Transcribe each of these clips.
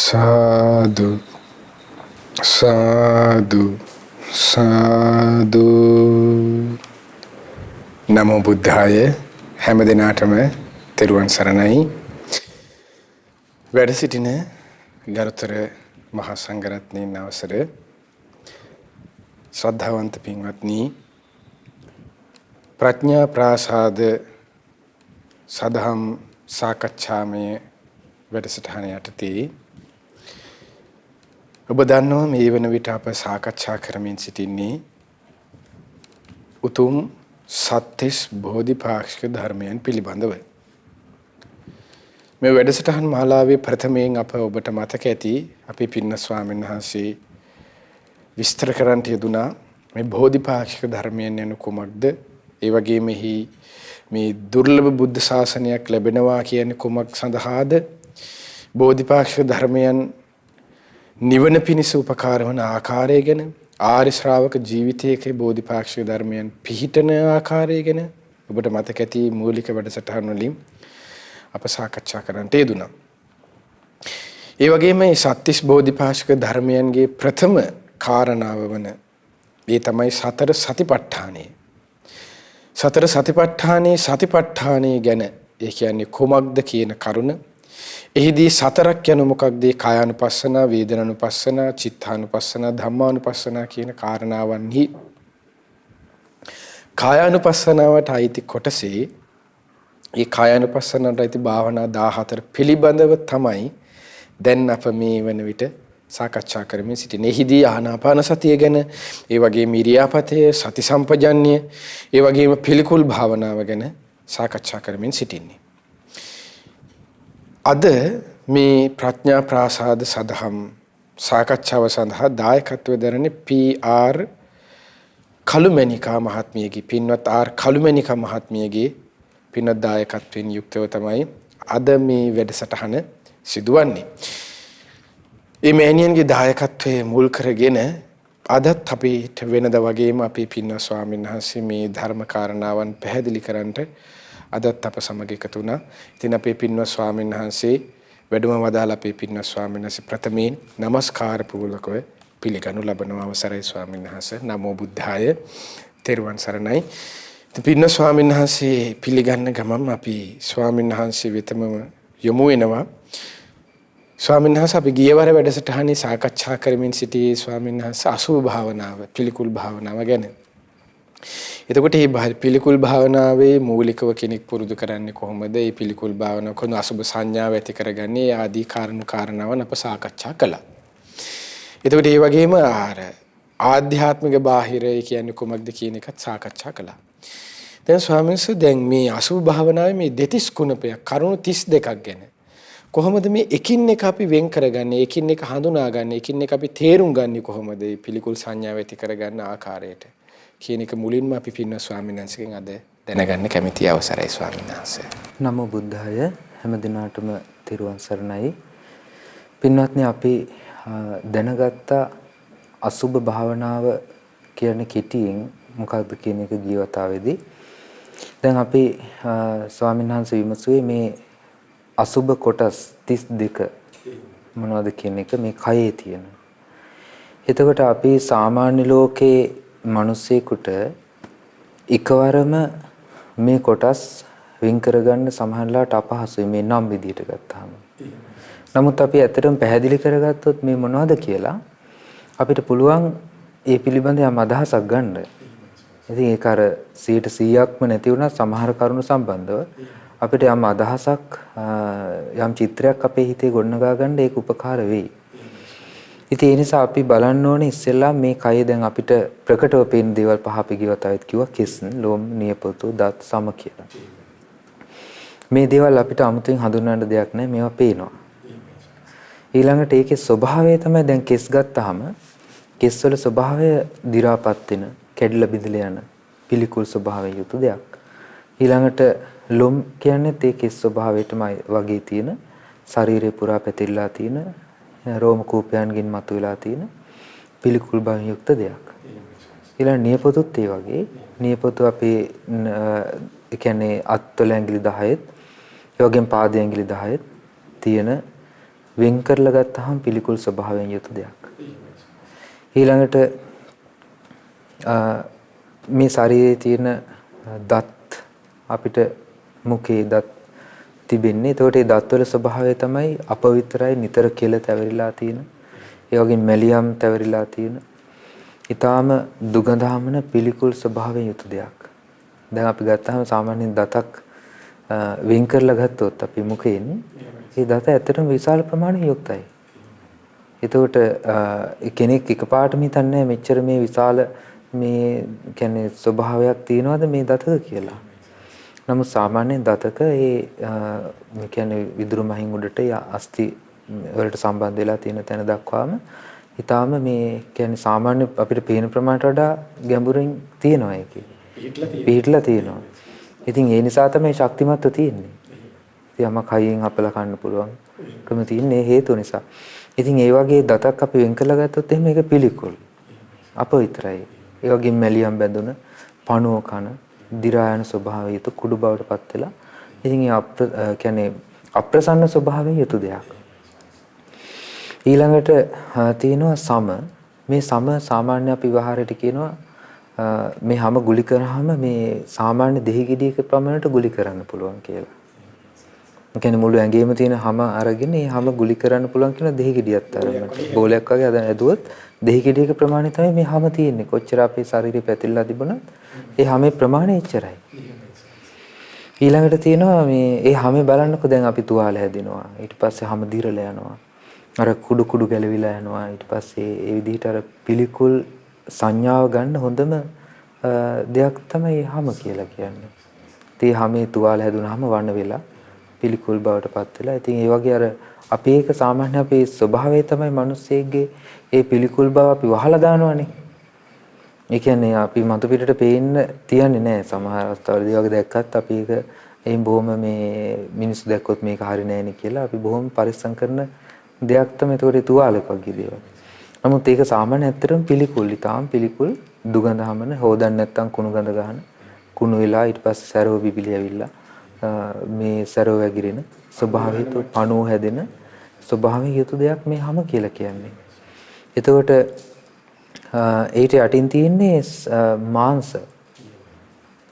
සාදු සාදු සාදු. නමෝ බුද්ධාය. හැම දිනාටම තෙරුවන් සරණයි. වැඩ සිටින ගරුතර මහා සංඝරත්නයන් අවසර ශ්‍රද්ධාවන්ත පින්වත්නි, ප්‍රඥා ප්‍රාසාද සදහම් සාකච්ඡාමය වැඩසටහන යටතේ ඔබ දන්නවා මේ වන විට අප සාකච්ඡා කරමින් සිටින්නේ උතුම් සත්‍තිස් බෝධිපාක්ෂික ධර්මයන් පිළිබඳව. මේ වැඩසටහන් මාලාවේ ප්‍රථමයෙන් අප ඔබට මතක ඇති අපේ පින්න ස්වාමීන් වහන්සේ විස්තර කරන්නට යෙදුනා මේ බෝධිපාක්ෂික ධර්මයන් යනු කුමක්ද? ඒ වගේම මේ දුර්ලභ බුද්ධ ශාසනයක් ලැබෙනවා කියන්නේ කුමක් සඳහාද? බෝධිපාක්ෂික ධර්මයන් නිවන පිණිස උපකාර වන ආකාරය ගැන, ආර්ය ශ්‍රාවක ජීවිතයක බෝධිපාක්ෂික ධර්මයන් පිහිටන ආකාරය ගැන ඔබට මතක ඇති මූලික වැඩසටහන් වලින් අප සාකච්ඡා කරන්නට යෙදුණා. ඒ වගේම මේ සත්‍තිස් බෝධිපාක්ෂික ධර්මයන්ගේ ප්‍රථම කාරණාව වන ඒ තමයි සතර සතිපට්ඨානය. සතර සතිපට්ඨානය ගැන ඒ කියන්නේ කුමක්ද කියන කරුණ. එහිදී සතරක් යන මොකක්ද? කායානුපස්සන, වේදනානුපස්සන, චිත්තානුපස්සන, ධම්මානුපස්සන කියන කාරණාවන්හි කායානුපස්සනාවට අයිති කොටසේ ඒ කායානුපස්සනාවට අයිති භාවනා 14 පිළිබඳව තමයි දැන් අප මේ වන විට සාකච්ඡා කරමින් සිටින්නේ. එහිදී ආනාපාන සතිය ගැන, ඒ වගේම ඉරියාපතය, සති සම්පජන්‍ය, ඒ වගේම පිළිකුල් භාවනාව ගැන සාකච්ඡා කරමින් සිටින්නේ. අද මේ ප්‍රඥා ප්‍රාසාද සදහම් සාකච්ඡාව සඳහා දායකත්වය දරන්නේ පී.ආර්. කළුමැණිකා මහත්මියගේ, පින්වත් ආර්. කළුමැණිකා මහත්මියගේ පින්වත් දායකත්වයෙන් යුක්තව තමයි අද මේ වැඩසටහන සිදුවන්නේ. මේ මෑණියන්ගේ දායකත්වයේ මුල් කරගෙන අදත් අපිට වෙනද වගේම අපේ පින්වත් ස්වාමීන් වහන්සේ මේ ධර්ම කාරණාවන් පැහැදිලි කරන්නට අදත් අප සමග එකතු වුණා. ඉතින් අපේ පින්වත් ස්වාමීන් වහන්සේ වැඩම වදාළ අපේ පින්වත් ස්වාමීන් වහන්සේ ප්‍රථමයෙන් নমස්කාර පූර්වකව පිළිගනු ලබනවා. අවසරයි ස්වාමීන් වහන්සේ. නමෝ බුද්ධාය. තෙරුවන් සරණයි. ඉතින් පින්වත් ස්වාමීන් වහන්සේ පිළිගන්න ගමන් අපි ස්වාමීන් වහන්සේ වෙතම යොමු වෙනවා. ස්වාමීන් වහන්සේ අපි ගියවර වැඩසටහනේ සාකච්ඡා කරමින් සිටියේ ස්වාමීන් වහන්සේ අසුභ භාවනාව, පිළිකුල් භාවනාව ගැන. එතකොට මේ පිළිකුල් භාවනාවේ මූලිකව කෙනෙක් පුරුදු කරන්නේ කොහොමද? මේ පිළිකුල් භාවනාව කොහොමද අසුභ සංඥාව ඇති කරගන්නේ? ආදී කාරණාවන් අප සාකච්ඡා කළා. එතකොට මේ වගේම ආධ්‍යාත්මික බාහිරය කියන්නේ කොමක්ද කියන එකත් සාකච්ඡා කළා. දැන් ස්වාමීන් වහන්සේ දැන් මේ අසුභ භාවනාවේ මේ දෙතිස් කුණපයක් කරුණු 32ක් ගැන කොහොමද මේ එකින් එක අපි වෙන් කරගන්නේ, එකින් එක හඳුනාගන්නේ, එකින් එක අපි තේරුම් ගන්නේ කොහොමද? මේ පිළිකුල් සංඥාව ඇති කරගන්න ආකාරයට කියන එක මුලින්ම අපි පින්වත් ස්වාමීන් වහන්සේගෙන් අද දැනගන්න කැමැති. අවසරයි ස්වාමීන් වහන්සේ. නමෝ බුද්ධාය. හැම දිනාටම තෙරුවන් සරණයි. පින්වත්නි, අපි දැනගත්ත අසුභ භාවනාව කියන්නේ කෙටියෙන් මොකක්ද කියන එක ජීවිතාවේදී දැන් අපි ස්වාමීන් වහන්සේ විමසුවේ මේ අසුභ කොටස් 32 මොනවද කියන එක මේ කයේ තියෙන. එතකොට අපි සාමාන්‍ය ලෝකේ මිනිස්සෙකුට එකවරම මේ කොටස් වෙන් කරගන්න සමහරලාට අපහසුයි මේ නම් විදිහට ගත්තාම. නමුත් අපි ඇත්තටම පැහැදිලි කරගත්තොත් මේ මොනවද කියලා අපිට පුළුවන් ඒ පිළිබඳ යම් අදහසක් ගන්න. ඉතින් ඒක අර 100%ක්ම නැති වුණා සමහර කරුණු සම්බන්ධව අපිට යම් අදහසක් යම් චිත්‍රයක් අපේ හිතේ ගොඩනගා ගන්න ඒක උපකාර වෙයි. ඉතින් ඒ නිසා අපි බලන්න ඕනේ ඉස්සෙල්ලා මේ කය දැන් අපිට ප්‍රකටව පේන දේවල් පහ අපි ගියවතාවෙත් කිව්වා කිස්, ලෝම, නියපොතු, දත්, සම කියලා. මේ දේවල් අපිට අමුතුවෙන් හඳුන්වන්න දෙයක් නැහැ, මේවා පේනවා. ඊළඟට ඒකේ ස්වභාවය තමයි දැන් කෙස් ගත්තාම කෙස් වල ස්වභාවය දි รา පත් වෙන, කැඩිලා බිඳලා යන පිළිකුල් ස්වභාවය යුතු දෙයක්. ඊළඟට ලොම් කියන්නේ ඒ කෙස් ස්වභාවයටම වගේ තියෙන ශරීරේ පුරා පැතිරලා තියෙන රෝම කූපයන්ගෙන් මතුවලා තියෙන පිළිකුල් බව යුක්ත දෙයක්. ඊළඟ නියපොතුත් ඒ වගේ. නියපොතු අපේ ඒ කියන්නේ අත්වල ඇඟිලි 10ත්, ඒ වගේම පාද ඇඟිලි 10ත් තියෙන වෙන් කරලා ගත්තාම පිළිකුල් ස්වභාවයෙන් යුතු දෙයක්. ඊළඟට මේ ශරීරයේ තියෙන දත් අපිට මුඛේ දත් තිබෙන්නේ. ඒතකොට මේ දත්වල ස්වභාවය තමයි අපවිත්‍රයි, නිතර කෙල තැවරිලා තියෙන. ඒ වගේම මැලියම් තැවරිලා තියෙන. ඊටාම දුගඳහමන පිළිකුල් ස්වභාවයෙන් යුතු දෙයක්. දැන් අපි ගත්තාම සාමාන්‍යයෙන් දතක් වෙන් කරලා ගත්තොත් අපි මුඛයෙන් ඒ දත ඇත්තටම විශාල ප්‍රමාණයක් යුක්තයි. එතකොට කෙනෙක් එකපාරටම හිතන්නේ මෙච්චර මේ විශාල මේ කියන්නේ ස්වභාවයක් තියනවාද මේ දතක කියලා. නමුත් සාමාන්‍යයෙන් දතක මේ කියන්නේ විදුරු මහින් උඩට අස්ථි වලට සම්බන්ධ වෙලා තියෙන තැන දක්වාම ඊටාම මේ කියන්නේ සාමාන්‍ය අපිට පේන ප්‍රමාණයට වඩා ගැඹුරින් තියෙනවා ඒකේ. පිහිටලා තියෙනවා. ඉතින් ඒ නිසා තමයි ශක්තිමත්ව තියෙන්නේ. ඉතින් යමක් හයියෙන් අපලා කන්න පුළුවන්කම තියෙන්නේ හේතුව නිසා. ඉතින් ඒ වගේ දතක් අපි වෙන් කරලා ගත්තොත් එහෙනම් ඒක පිළිකුල්. අපවිත්‍රයි. ඒ වගේම මැලියම් බැඳුන පණුව කන දි รา යන ස්වභාවය යුතු කුඩු බවට පත් වෙලා. ඉතින් ඒ කියන්නේ අප්‍රසන්න ස්වභාවයෙන් යුතු දෙයක්. ඊළඟට තියෙනවා සම. මේ සම සාමාන්‍ය අපි විවහාරයට කියනවා මේ හැම ගුලි කරාම මේ සාමාන්‍ය දෙහි ගෙඩියක ප්‍රමාණයට ගුලි කරන්න පුළුවන් කියලා. ඒ කියන්නේ මුළු ඇඟේම තියෙන හැම අරගෙන මේ හැම ගුලි කරන්න පුළුවන් කියන දෙහි ගෙඩියක් තරමට. බෝලයක් වගේ අද ඇදුවොත් දෙහි ගෙඩියක ප්‍රමාණය තමයි මේ හැම තියෙන්නේ. කොච්චර අපේ ශරීරය පැතිරලා තිබුණත් ඒ හැමේ ප්‍රමාණය එච්චරයි. ඊළඟට තියෙනවා මේ ඒ හැමේ බලන්නකෝ දැන් අපි තුවාල හැදිනවා. ඊට පස්සේ හැම දිරලා යනවා. අර කුඩු කුඩු ගැලවිලා යනවා. ඊට පස්සේ ඒ විදිහට අර පිළිකුල් සංඥාව ගන්න හොඳම දෙයක් තමයි හැම කියලා කියන්නේ. ඉතින් හැමේ තුවාල හැදුනහම වණ වෙලා පිළිකුල් බවට පත් වෙලා. ඉතින් ඒ වගේ අර අපි ඒක සාමාන්‍ය අපේ ස්වභාවය තමයි මිනිස්සෙගේ ඒ පිළිකුල් බව අපි වහලා දානවනේ. ඒ කියන්නේ අපි මතු පිටට පේන්න තියන්නේ නැහැ සමහර අවස්ථාවලදී වගේ දැක්කත් අපි ඒක එයින් බොහොම මේ මිනිස්සු දැක්කොත් මේක හරි නෑනේ කියලා අපි බොහොම පරිස්සම් කරන දෙයක් තමයි ඒකට තුවාලක වගේ දේවල්. නමුත් ඒක සාමාන්‍ය ඇත්තටම පිළිකුල්. ඊටාම් පිළිකුල් දුගඳ හමන හොදන්න නැත්තම් කුණු ගඳ ගන්න. කුණු වෙලා ඊට පස්සේ සැරව බිබිලි ඇවිල්ලා මේ සැරව වැగిරෙන ස්වභාවයට පණුව හැදෙන ස්වභාවයෙන් යුතු දෙයක් මේ හැම කියලා කියන්නේ. එතකොට ඊට යටින් තියෙන්නේ මාංශ.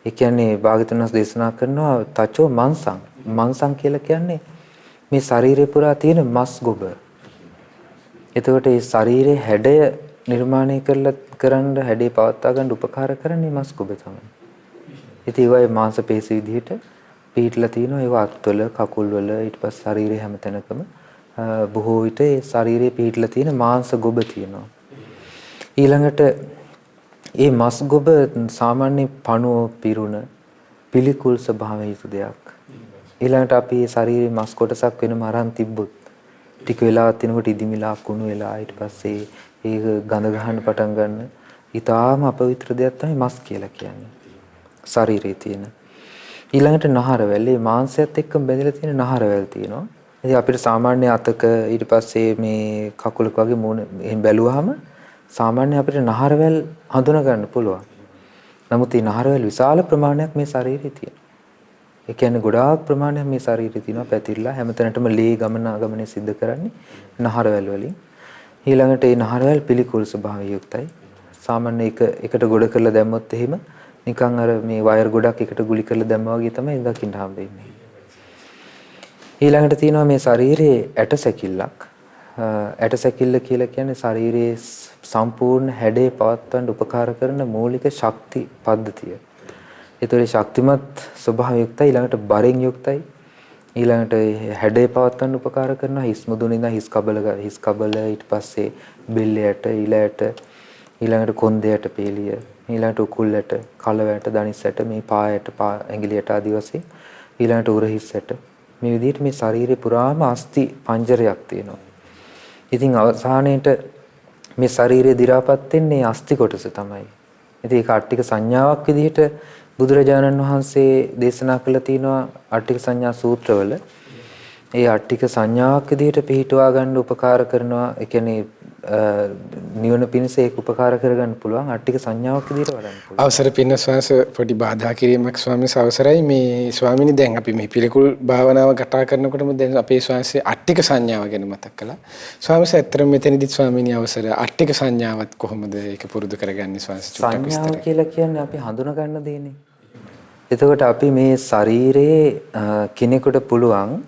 ඒ කියන්නේ භාග්‍යවතුන් වහන්සේ දේශනා කරනවා තචෝ මාංශං. මාංශං කියලා කියන්නේ මේ ශරීරය පුරා තියෙන මස් ගොබ. එතකොට මේ ශරීරයේ හැඩය නිර්මාණය කරන්න හැඩේ පවත්වා ගන්න උපකාර කරන්නේ මස් ගොබ තමයි. ඉතින් ඒවයි මාංශ පේශි විදිහට පිටලා තියෙනවා. ඒවා අත්වල, කකුල් වල, ඊට පස්සේ ශරීරයේ හැම තැනකම බොහෝ විට ඒ ශරීරයේ පිටලා තියෙන මාංශ ගොබ තියෙනවා. ඊළඟට මේ මස් ගොබ සාමාන්‍ය පණුව පිරුණ පිළිකුල් ස්වභාවයෙන් යුතු දෙයක්. ඊළඟට අපි ශරීරයේ මස් කොටසක් වෙනම අරන් තිබ්බොත් ටික වෙලාවක් යනකොට ඉදිමිලා කුණු වෙලා ඊට පස්සේ ඒක ගඳ ගන්න පටන් ගන්න. ඊටාම අපවිත්‍ර දෙයක් තමයි මස් කියලා කියන්නේ. ශරීරයේ තියෙන. ඊළඟට නහරවැල්. මේ මාංශයත් එක්ක බැඳලා තියෙන නහරවැල් තියෙනවා. ඉතින් අපිට සාමාන්‍ය අතක ඊට පස්සේ මේ කකුලක වගේ මූණ එහෙන් බැලුවාම සාමාන්‍ය අපිට නහරවැල් හඳුනා ගන්න පුළුවන්. නමුත් මේ නහරවැල් විශාල ප්‍රමාණයක් මේ ශරීරයේ තියෙනවා. ඒ කියන්නේ ගොඩාක් ප්‍රමාණයක් මේ ශරීරයේ තියෙනවා පැතිරලා හැමතැනටම ලේ ගමන සිද්ධ කරන්නේ නහරවැල් වලින්. ඊළඟට මේ නහරවැල් පිළිකුල් ස්වභාවයෙන් යුක්තයි. සාමාන්‍ය එකට ගොඩ කරලා දැම්මොත් එහෙම නිකන් අර මේ වයර් ගොඩක් එකට ගුලි කරලා දැම්මා වගේ තමයි දකින්න හම්බෙන්නේ. ඊළඟට තියෙනවා මේ ශරීරයේ ඇටසැකිල්ලක්. ඇටසැකිල්ල කියලා කියන්නේ ශරීරයේ සම්පූර්ණ හැඩේ පවත්වන්න උපකාර කරන මූලික ශක්ති පද්ධතිය. ඒතොරේ ශක්තිමත් ස්වභාවය යුක්තයි. ඊළඟට බරෙන් යුක්තයි. ඊළඟට හැඩේ පවත්වන්න උපකාර කරන හිස් මුදුන ඉඳන් හිස් කබල ඊට පස්සේ බෙල්ලයට ඊළඟට කොන්දයට පේලිය ඊළඟට උකුල්ලට කලවැට දණිස්සට මේ පායට ඇඟිලියට ආදි වශයෙන් ඊළඟට උරහිස්සට මේ විදිහට මේ ශරීරේ පුරාම අස්ථි පංජරයක් තියෙනවා. ඉතින් අවසානයේට මේ ශරීරය දි รา පත් වෙන්නේ අස්ථි කොටස තමයි. ඉතින් ඒක අට්ටික සංඥාවක් විදිහට බුදුරජාණන් වහන්සේ දේශනා කළා තියෙනවා අට්ටික සංඥා සූත්‍රවල. ඒ අට්ටික සංඥාවක් විදිහට පිළිටුවා ගන්න උපකාර කරනවා. ඒ කියන්නේ නිවන පිණිස ඒක උපකාර කරගන්න පුළුවන් අට්ටික සංඥාවක් විදිහට වඩන්න පුළුවන්. අවසර පින්න ස්වාමීස පොඩි බාධා කිරීමක් ස්වාමීස අවසරයි මේ ස්වාමීනි දැන් අපි මේ පිළිකුල් භාවනාව කතා කරනකොටම දැන් අපේ ස්වාමීසේ අට්ටික සංඥාව ගැන මතක් කළා. ස්වාමීස ඇත්තටම මෙතනදිත් ස්වාමීනි අවසර අට්ටික සංඥාවත් කොහොමද ඒක පුරුදු කරගන්නේ ස්වාමීස චුට්ටක් විස්තර. සංඥාව කියලා කියන්නේ අපි හඳුනා ගන්න දෙන්නේ. එතකොට අපි මේ ශරීරයේ කෙනෙකුට පුළුවන්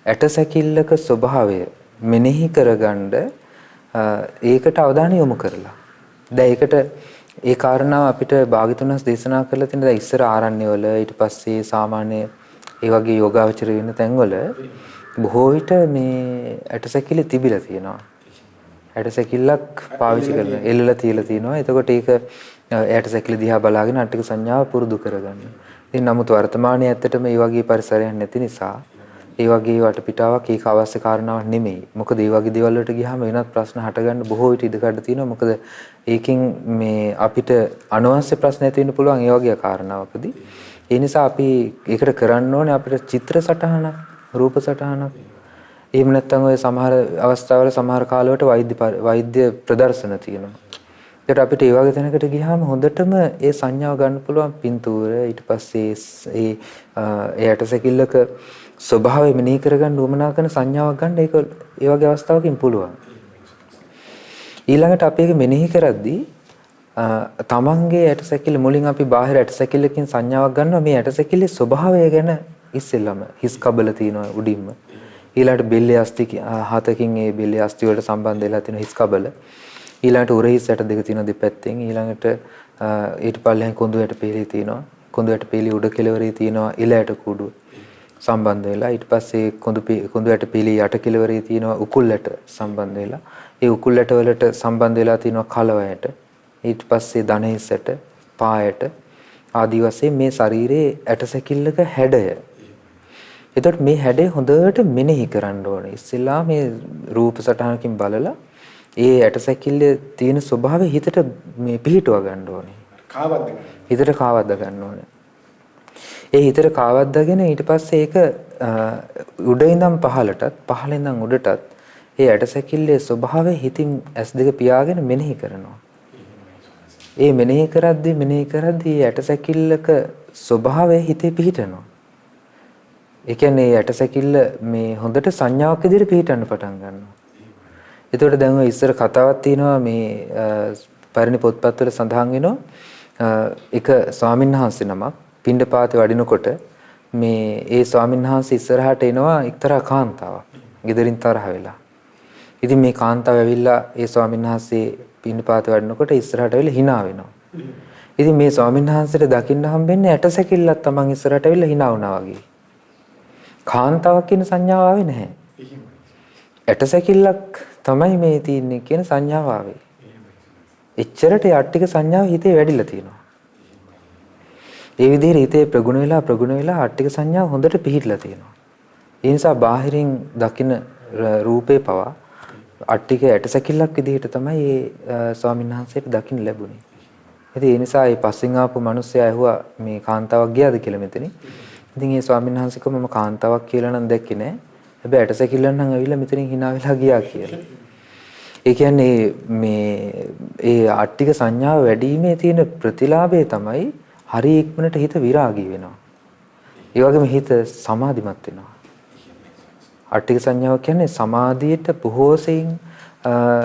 ඇටසැකිල්ලක ස්වභාවය මෙනෙහි කරගන්න ඒකට අවධානය යොමු කරලා. දැන් ඒකට ඒ කාරණාව අපිට භාග්‍යතුන්ස් දේශනා කරලා තියෙන දැන් ඉස්සර ආරණ්‍යවල ඊට පස්සේ සාමාන්‍ය ඒ වගේ යෝගාවචර වෙන තැන්වල බොහෝ විට මේ ඇටසැකිලි තිබිලා තියෙනවා. ඇටසැකිල්ලක් පාවිච්චි කරන එල්ලලා තියලා තියෙනවා. එතකොට ඒක ඇටසැකිලි දිහා බලාගෙන අට්ටික සංඥාව පුරුදු කරගන්න. ඉතින් නමුත් වර්තමානයේ ඇත්තටම මේ වගේ පරිසරයක් නැති නිසා ඒ වගේ වටපිටාවක් ඒක අවශ්‍ය කාරණාවක් නෙමෙයි. මොකද මේ වගේ දේවල් වලට ගියාම වෙනත් ප්‍රශ්න හටගන්න බොහෝ විට ඉඩකඩ තියෙනවා. මොකද ඒකෙන් මේ අපිට අනවශ්‍ය ප්‍රශ්න ඇති වෙන්න පුළුවන් ඒ වගේ කාරණාවකදී. ඒ නිසා අපි ඒකට කරන්න ඕනේ අපිට චිත්‍ර සටහනක්, රූප සටහනක්. එහෙම නැත්නම් ඔය සමහර අවස්ථාවල සමහර කාලවලට වෛද්‍ය ප්‍රදර්ශන තියෙනවා. ඒකට අපිට ඒ වගේ තැනකට ගියාම හොඳටම ඒ සංඥාව ගන්න පුළුවන් පින්තූර ඊට පස්සේ ඒ ඇටසැකිල්ලක ස්වභාවය මෙනෙහි කරගන්න උවමනා කරන සංඥාවක් ගන්න ඒක ඒ වගේ අවස්ථාවකින් පුළුවන්. ඊළඟට අපි ඒක මෙනෙහි කරද්දී තමන්ගේ ඇටසැකිල්ල මුලින් අපි බාහිර ඇටසැකිල්ලකින් සංඥාවක් ගන්නවා මේ ඇටසැකිල්ලේ ස්වභාවය ගැන ඉස්සෙල්ලම හිස් කබල තියෙනවා උඩින්ම. ඊළඟට බෙල්ලේ අස්ති හතකින් ඒ බෙල්ලේ අස්ති වලට සම්බන්ධ වෙලා තියෙන හිස් කබල. ඊළඟට උරහිස් ඇට දෙක තියෙන දෙපැත්තෙන් ඊළඟට ඊට පල්ලෙහාන් කොඳු ඇට පිළි තියෙනවා. කොඳු ඇට පිළි උඩ කෙළවරේ තියෙනවා ඉල ඇට කුඩු සම්බන්ධ වෙලා ඊට පස්සේ කොඳු ඇට පිළි යට කෙළවරේ තියෙනවා උකුල් ඇට සම්බන්ධ වෙලා ඒ උකුල් ඇට වලට සම්බන්ධ වෙලා තියෙනවා කලව ඇට ඊට පස්සේ දණහිස් ඇට පා ඇට ආදි වශයෙන් මේ ශරීරයේ ඇටසැකිල්ලක හැඩය. එතකොට මේ හැඩය හොඳට මෙනෙහි කරන්න ඕනේ. ඉස්සෙල්ලා මේ රූප සටහනකින් බලලා ඒ ඇටසැකිල්ලේ තියෙන ස්වභාවය හිතට මේ පිහිටුව ගන්න ඕනේ. හිතට කාවද්ද ගන්න ඕනේ. ඒ හිතට කාවද්දාගෙන ඊට පස්සේ ඒක උඩ ඉඳන් පහළටත් පහළ ඉඳන් උඩටත් ඒ ඇටසැකිල්ලේ ස්වභාවය හිතින් S2 පියාගෙන මෙනෙහි කරනවා. ඒ මෙනෙහි කරද්දී ඇටසැකිල්ලක ස්වභාවය හිතේ පිහිටනවා. ඒ කියන්නේ ඇටසැකිල්ල මේ හොඳට සංඥාවක් විදිහට පිහිටන්න පටන් ගන්නවා. එතකොට දැන් ඔය ඉස්සර කතාවක් තියෙනවා මේ පරිණි පොත්පත්වල සඳහන් වෙනවා එක ස්වාමින්වහන්සේ නමක් පිණ්ඩපාතේ වඩිනකොට මේ ඒ ස්වාමින්වහන්සේ ඉස්සරහට එනවා එක්තරා කාන්තාවක්. ගෙදරින් තරහ වෙලා. ඉතින් මේ කාන්තාව ඇවිල්ලා ඒ ස්වාමින්වහන්සේ පිණ්ඩපාතේ වඩිනකොට ඉස්සරහට ඇවිල්ලා hina වෙනවා. ඉතින් මේ ස්වාමින්වහන්සේට දකින්න හම්බෙන්නේ ඇටසැකිල්ලක් තමන් ඉස්සරහට ඇවිල්ලා hina වුණා වගේ. කාන්තාවක් කියන සංඥාව ආවේ නැහැ. ඇටසැකිල්ලක් තමයි මේ තියෙන්නේ කියන සංඥාව ආවේ. එච්චරට යට්ටික සංඥාව හිතේ වැඩිලා තියෙනවා. ඒ විදිහට හිතේ ප්‍රගුණ වෙලා අට්ටික සංඥාව හොඳට පිහිටලා තියෙනවා. ඒ නිසා බාහිරින් දකින රූපේ පවා අට්ටික ඇටසැකිල්ලක් විදිහට තමයි මේ ස්වාමීන් වහන්සේට දකින්න ලැබුණේ. ඉතින් ඒ නිසා මේ පස්සෙන් ආපු මිනිස්සයා ඇහුවා මේ කාන්තාවක් ගියාද කියලා මෙතන. ඉතින් මේ ස්වාමීන් වහන්සේ කිව්වා මම කාන්තාවක් කියලා නම් දැක්කේ නෑ. හැබැයි ඇටසැකිල්ලන් නම් ඇවිල්ලා මෙතනින් hina වෙලා ගියා කියලා. ඒ කියන්නේ මේ ඒ අට්ටික සංඥාව වැඩිීමේ තියෙන ප්‍රතිලාභය තමයි හරි ඉක්මනට හිත විරාගී වෙනවා. ඒ වගේම හිත සමාධිමත් වෙනවා. අට්ටික සංඥාව කියන්නේ සමාධියට බොහෝසෙයින්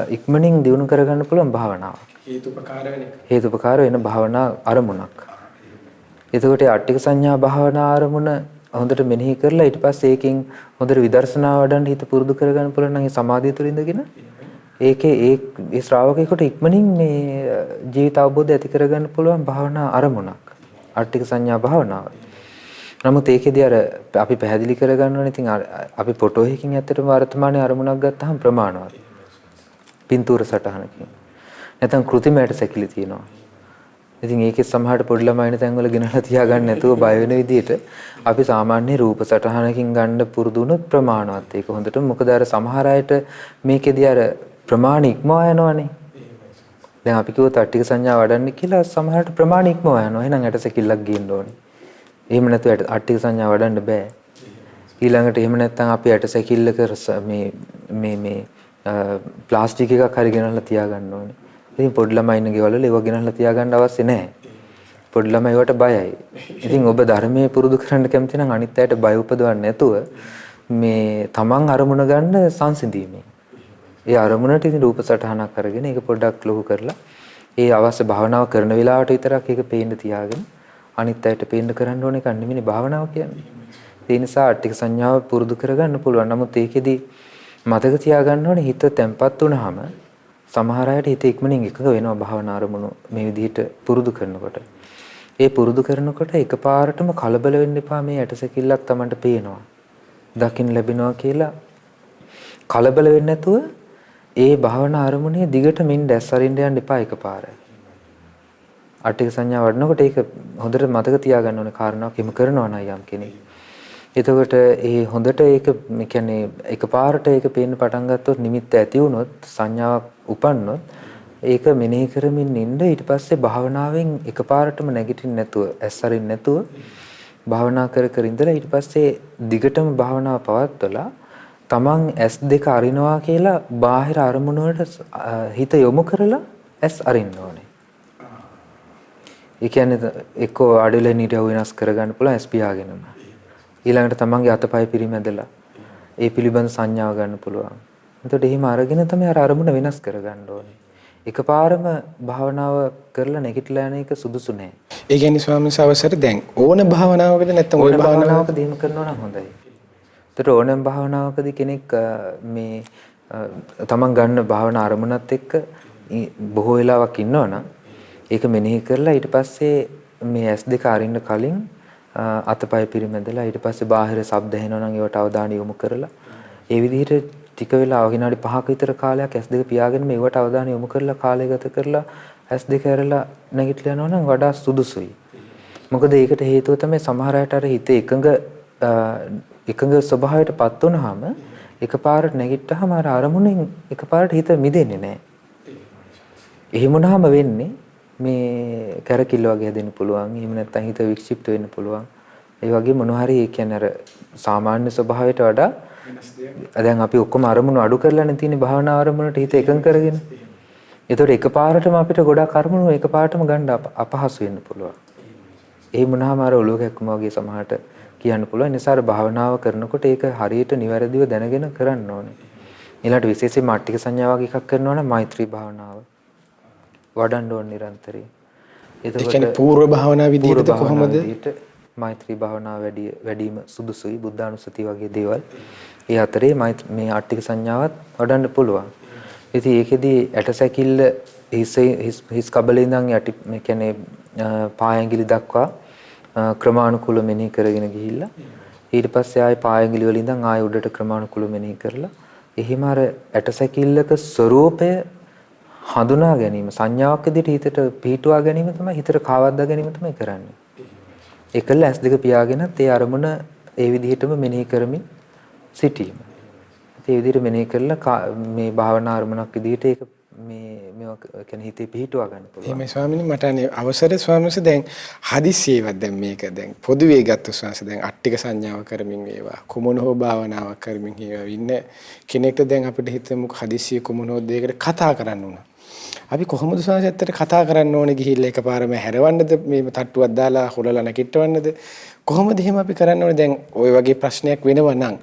ඉක්මනින් දියුණු කරගන්න පුළුවන් භාවනාවක්. හේතුපකාර වෙන භාවනා අරමුණක්. එතකොට අට්ටික සංඥා භාවනා අරමුණ හොඳට මෙනෙහි කරලා ඊට පස්සේ ඒකෙන් හොඳට විදර්ශනා වඩන්න හිත පුරුදු කරගන්න පුළුවන් නම් ඒ සමාධිය තුළ ඉඳගෙන ඒකේ ඒ ශ්‍රාවකයෙකුට ඉක්මනින් මේ ජීවිත අවබෝධය ඇති කරගන්න පුළුවන් භාවනා අරමුණක්. අට්ටික සංඥා භාවනාව. නමුත් ඒකෙදී අර අපි පැහැදිලි කරගන්න ඕනේ ඉතින් අපි ෆොටෝ එකකින් ඇත්තටම වර්තමානයේ අරමුණක් ගත්තාම ප්‍රමාණවත්. පින්තූර සටහනකින්. නැත්නම් කෘතිම ඇටසැකිලි තියෙනවා. ඉතින් ඒකේ සමහරට පොඩි ළමයින තැන්වල ගෙනලා තියාගන්න නැතුව බය වෙන විදිහට අපි සාමාන්‍ය රූප සටහනකින් ගන්න පුරුදු වුණොත් ප්‍රමාණවත්. ඒක හොඳට මොකද අර සමහර අයට මේකෙදී අර ප්‍රමාණ ඉක්මවා යනවනේ. දැන් අපි කිව්වොත් අට්ටික සංඥා වඩන්න කියලා සමහරට ප්‍රමාණ ඉක්මවා යනවා. එහෙනම් ඇටසැකිල්ලක් ගේන්න ඕනේ. එහෙම නැතුව අට්ටික සංඥා වඩන්න බෑ. ඊළඟට එහෙම නැත්නම් අපි ඇටසැකිල්ලක මේ ප්ලාස්ටික් එකක් හරි ගෙනල්ලා තියාගන්න ඕනේ. ඉතින් පොඩි ළමයි ඉන්න ගෙවල ඒව ගෙනල්ලා තියාගන්න අවශ්‍ය නැහැ. පොඩි ළමයි ඒවට බයයි. ඉතින් ඔබ ධර්මයේ පුරුදු කරන්න කැමති නම් අනිත් අයට බය උපදවන්න නැතුව මේ තමන් අරමුණ ගන්න සංසිඳීමේ. ඒ අරමුණට ඉතින් රූප සටහනක් අරගෙන ඒක පොඩ්ඩක් ලොකු කරලා ඒ අවශ්‍ය භාවනාව කරන වෙලාවට විතරක් ඒක පේන්න තියාගෙන අනිත් අයට පේන්න කරන්න ඕන එක නෙමෙයි භාවනාව කියන්නේ. ඒ නිසා අට්ටික සංඥාව පුරුදු කරගන්න පුළුවන්. නමුත් ඒකෙදි මතක තියාගන්න ඕනේ හිත තැම්පත් වුණාම සමහර අයට හිත ඉක්මනින් එකඟ වෙනවා භාවනා අරමුණු මේ විදිහට පුරුදු කරනකොට. ඒ පුරුදු කරනකොට එකපාරටම කලබල වෙන්න එපා මේ ඇටසැකිල්ලක් Tamanට පේනවා. දකින්න ලැබෙනවා කියලා කලබල වෙන්නේ නැතුව ඒ භාවනා අරමුණේ දිගට මින් දැස් අරින්න යන්න එපා එකපාර. අට්ටික සංඥා වඩනකොට ඒක හොඳට මතක තියාගන්න ඕනේ කාරණාවක් හිම කරනවා නම් යම් කෙනෙක්. එතකොට ඒ හොඳට ඒක කියන්නේ එකපාරට ඒක පේන්න පටන් ගත්තොත් නිමිත්ත ඇති වුණොත් සංඥාවක් උපන්නොත් ඒක මෙනෙහි කරමින් ඉන්න ඊට පස්සේ භාවනාවෙන් එකපාරටම නැගිටින්න නැතුව ඇස් අරින්න නැතුව භාවනා කර කර ඉඳලා ඊට පස්සේ දිගටම භාවනාව පවත්වලා තමන් S2 අරිනවා කියලා බාහිර අරමුණ වලට හිත යොමු කරලා S අරින්න ඕනේ. ඒ කියන්නේ එක්කෝ අඩිල නිරව වෙනස් කරගන්න පුළුවන් S පියාගෙනම. ඊළඟට තමන්ගේ අතපය පිරිමැදලා ඒ පිළිබඳ සංඥාව ගන්න පුළුවන්. එතකොට එහෙම අරගෙන තමයි අර අරමුණ වෙනස් කරගන්න ඕනේ. එකපාරම භාවනාව කරලා නැගිටලා යන එක සුදුසු නෑ. ඒ කියන්නේ ස්වාමීන් වහන්සේ අවසර දැන් ඕන භාවනාවකද නැත්නම් ඕන භාවනාවකද එහෙම කරනවා නම් හොඳයි. ඒතර ඕනම භාවනාවකදී කෙනෙක් මේ තමන් ගන්න භාවනා අරමුණත් එක්ක බොහෝ වෙලාවක් ඉන්නවනම් ඒක මෙනෙහි කරලා ඊට පස්සේ මේ S2 අරින්න කලින් අතපය පිරිමැදලා ඊට පස්සේ බාහිර ශබ්ද ඇහෙනවා නම් ඒවට අවධානය යොමු කරලා ඒ විදිහට ටික වෙලාව විනාඩි 5ක විතර කාලයක් S2 පියාගෙන මේවට අවධානය යොමු කරලා කාලය ගත කරලා S2 කරලා නැගිටලා යනවා නම් වඩා සුදුසුයි. මොකද ඒකට හේතුව තමයි සමහර අයට අර හිත එකඟ ස්වභාවයටපත් වුනහම එකපාරට නැගිට්ටාම අර අරමුණෙන් එකපාරට හිත මිදෙන්නේ නැහැ. එහෙම වුණාම වෙන්නේ මේ කැරකිල්ල වගේ හැදෙන්න පුළුවන්. එහෙම නැත්නම් හිත වික්ෂිප්ත වෙන්න පුළුවන්. ඒ වගේ මොනවා හරි ඒ කියන්නේ අර සාමාන්‍ය ස්වභාවයට වඩා දැන් අපි ඔක්කොම අරමුණු අඩු කරලානේ තියෙන්නේ භාවනා අරමුණට හිත එකඟ කරගෙන. ඒතකොට එකපාරටම අපිට ගොඩක් අරමුණු එකපාරටම ගන්න අපහසු වෙන්න පුළුවන්. එහෙම වුණාම අර ඔලුව කැක්කම වගේ සමහරට කියන්න පුළුවන්. නිසා අර භාවනාව කරනකොට ඒක හරියට නිවැරදිව දැනගෙන කරන්න ඕනේ. ඊළඟට විශේෂයෙන්ම අට්ටික සංඥා වගේ එකක් කරනවා නම් මෛත්‍රී භාවනාව වඩන්න ඕන නිරන්තරයෙන්. ඒ කියන්නේ පූර්ව භාවනා විදිහට කොහොමද? මෛත්‍රී භාවනාව වැඩිම සුදුසුයි බුද්ධානුස්සති වගේ දේවල්. ඒ අතරේ මේ අට්ටික සංඥාවත් වඩන්න පුළුවන්. ඉතින් ඒකෙදි ඇටසැකිල්ල හිස් කබලේ ඉඳන් යටි මේ කියන්නේ පායැඟිලි දක්වා ක්‍රමානුකූල මෙනෙහි කරගෙන ගිහිල්ලා ඊට පස්සේ ආයේ පායැඟිලි වල ඉඳන් ආයේ උඩට ක්‍රමානුකූල මෙනෙහි කරලා එහෙම අර ඇටසැකිල්ලක ස්වરૂපය හඳුනා ගැනීම සංඥාවක් විදිහට හිතට පිහිටුවා ගැනීම තමයි හිතට කාවද්දා ගැනීම තමයි කරන්නේ. ඒකල S2 පියාගෙනත් ඒ අරමුණ ඒ විදිහටම මෙනෙහි කරමින් සිටීම. ඒ විදිහට මෙනෙහි කරලා මේ භාවනා අරමුණක් විදිහට ඒක මේවා කියන්නේ හිතේ පිහිටුවා ගන්න පුළුවන්. මේ ස්වාමීනි මට අවසර ස්වාමීන්වහන්සේ දැන් හදිස්සියේවත් දැන් මේක දැන් පොදුවේ ගත්ත ස්වාමීන්වහන්සේ දැන් අට්ටික සංඥාව කරමින් වේවා කුමන හෝ භාවනාවක් කරමින් ඉන්න කෙනෙක්ට දැන් අපිට හිතමු හදිස්සිය කුමන හෝ දෙයකට කතා කරන්න උනා. අපි කොහොමද ස්වාමීන් වහන්සේ කතා කරන්න ඕනේ ගිහිල්ලා එකපාරම හැරවන්නද මේ තට්ටුවක් දාලා හොලලා නැකිටවන්නද කොහොමද එහෙම අපි කරන්න ඕනේ දැන් ওই වගේ ප්‍රශ්නයක් වෙනවා නම්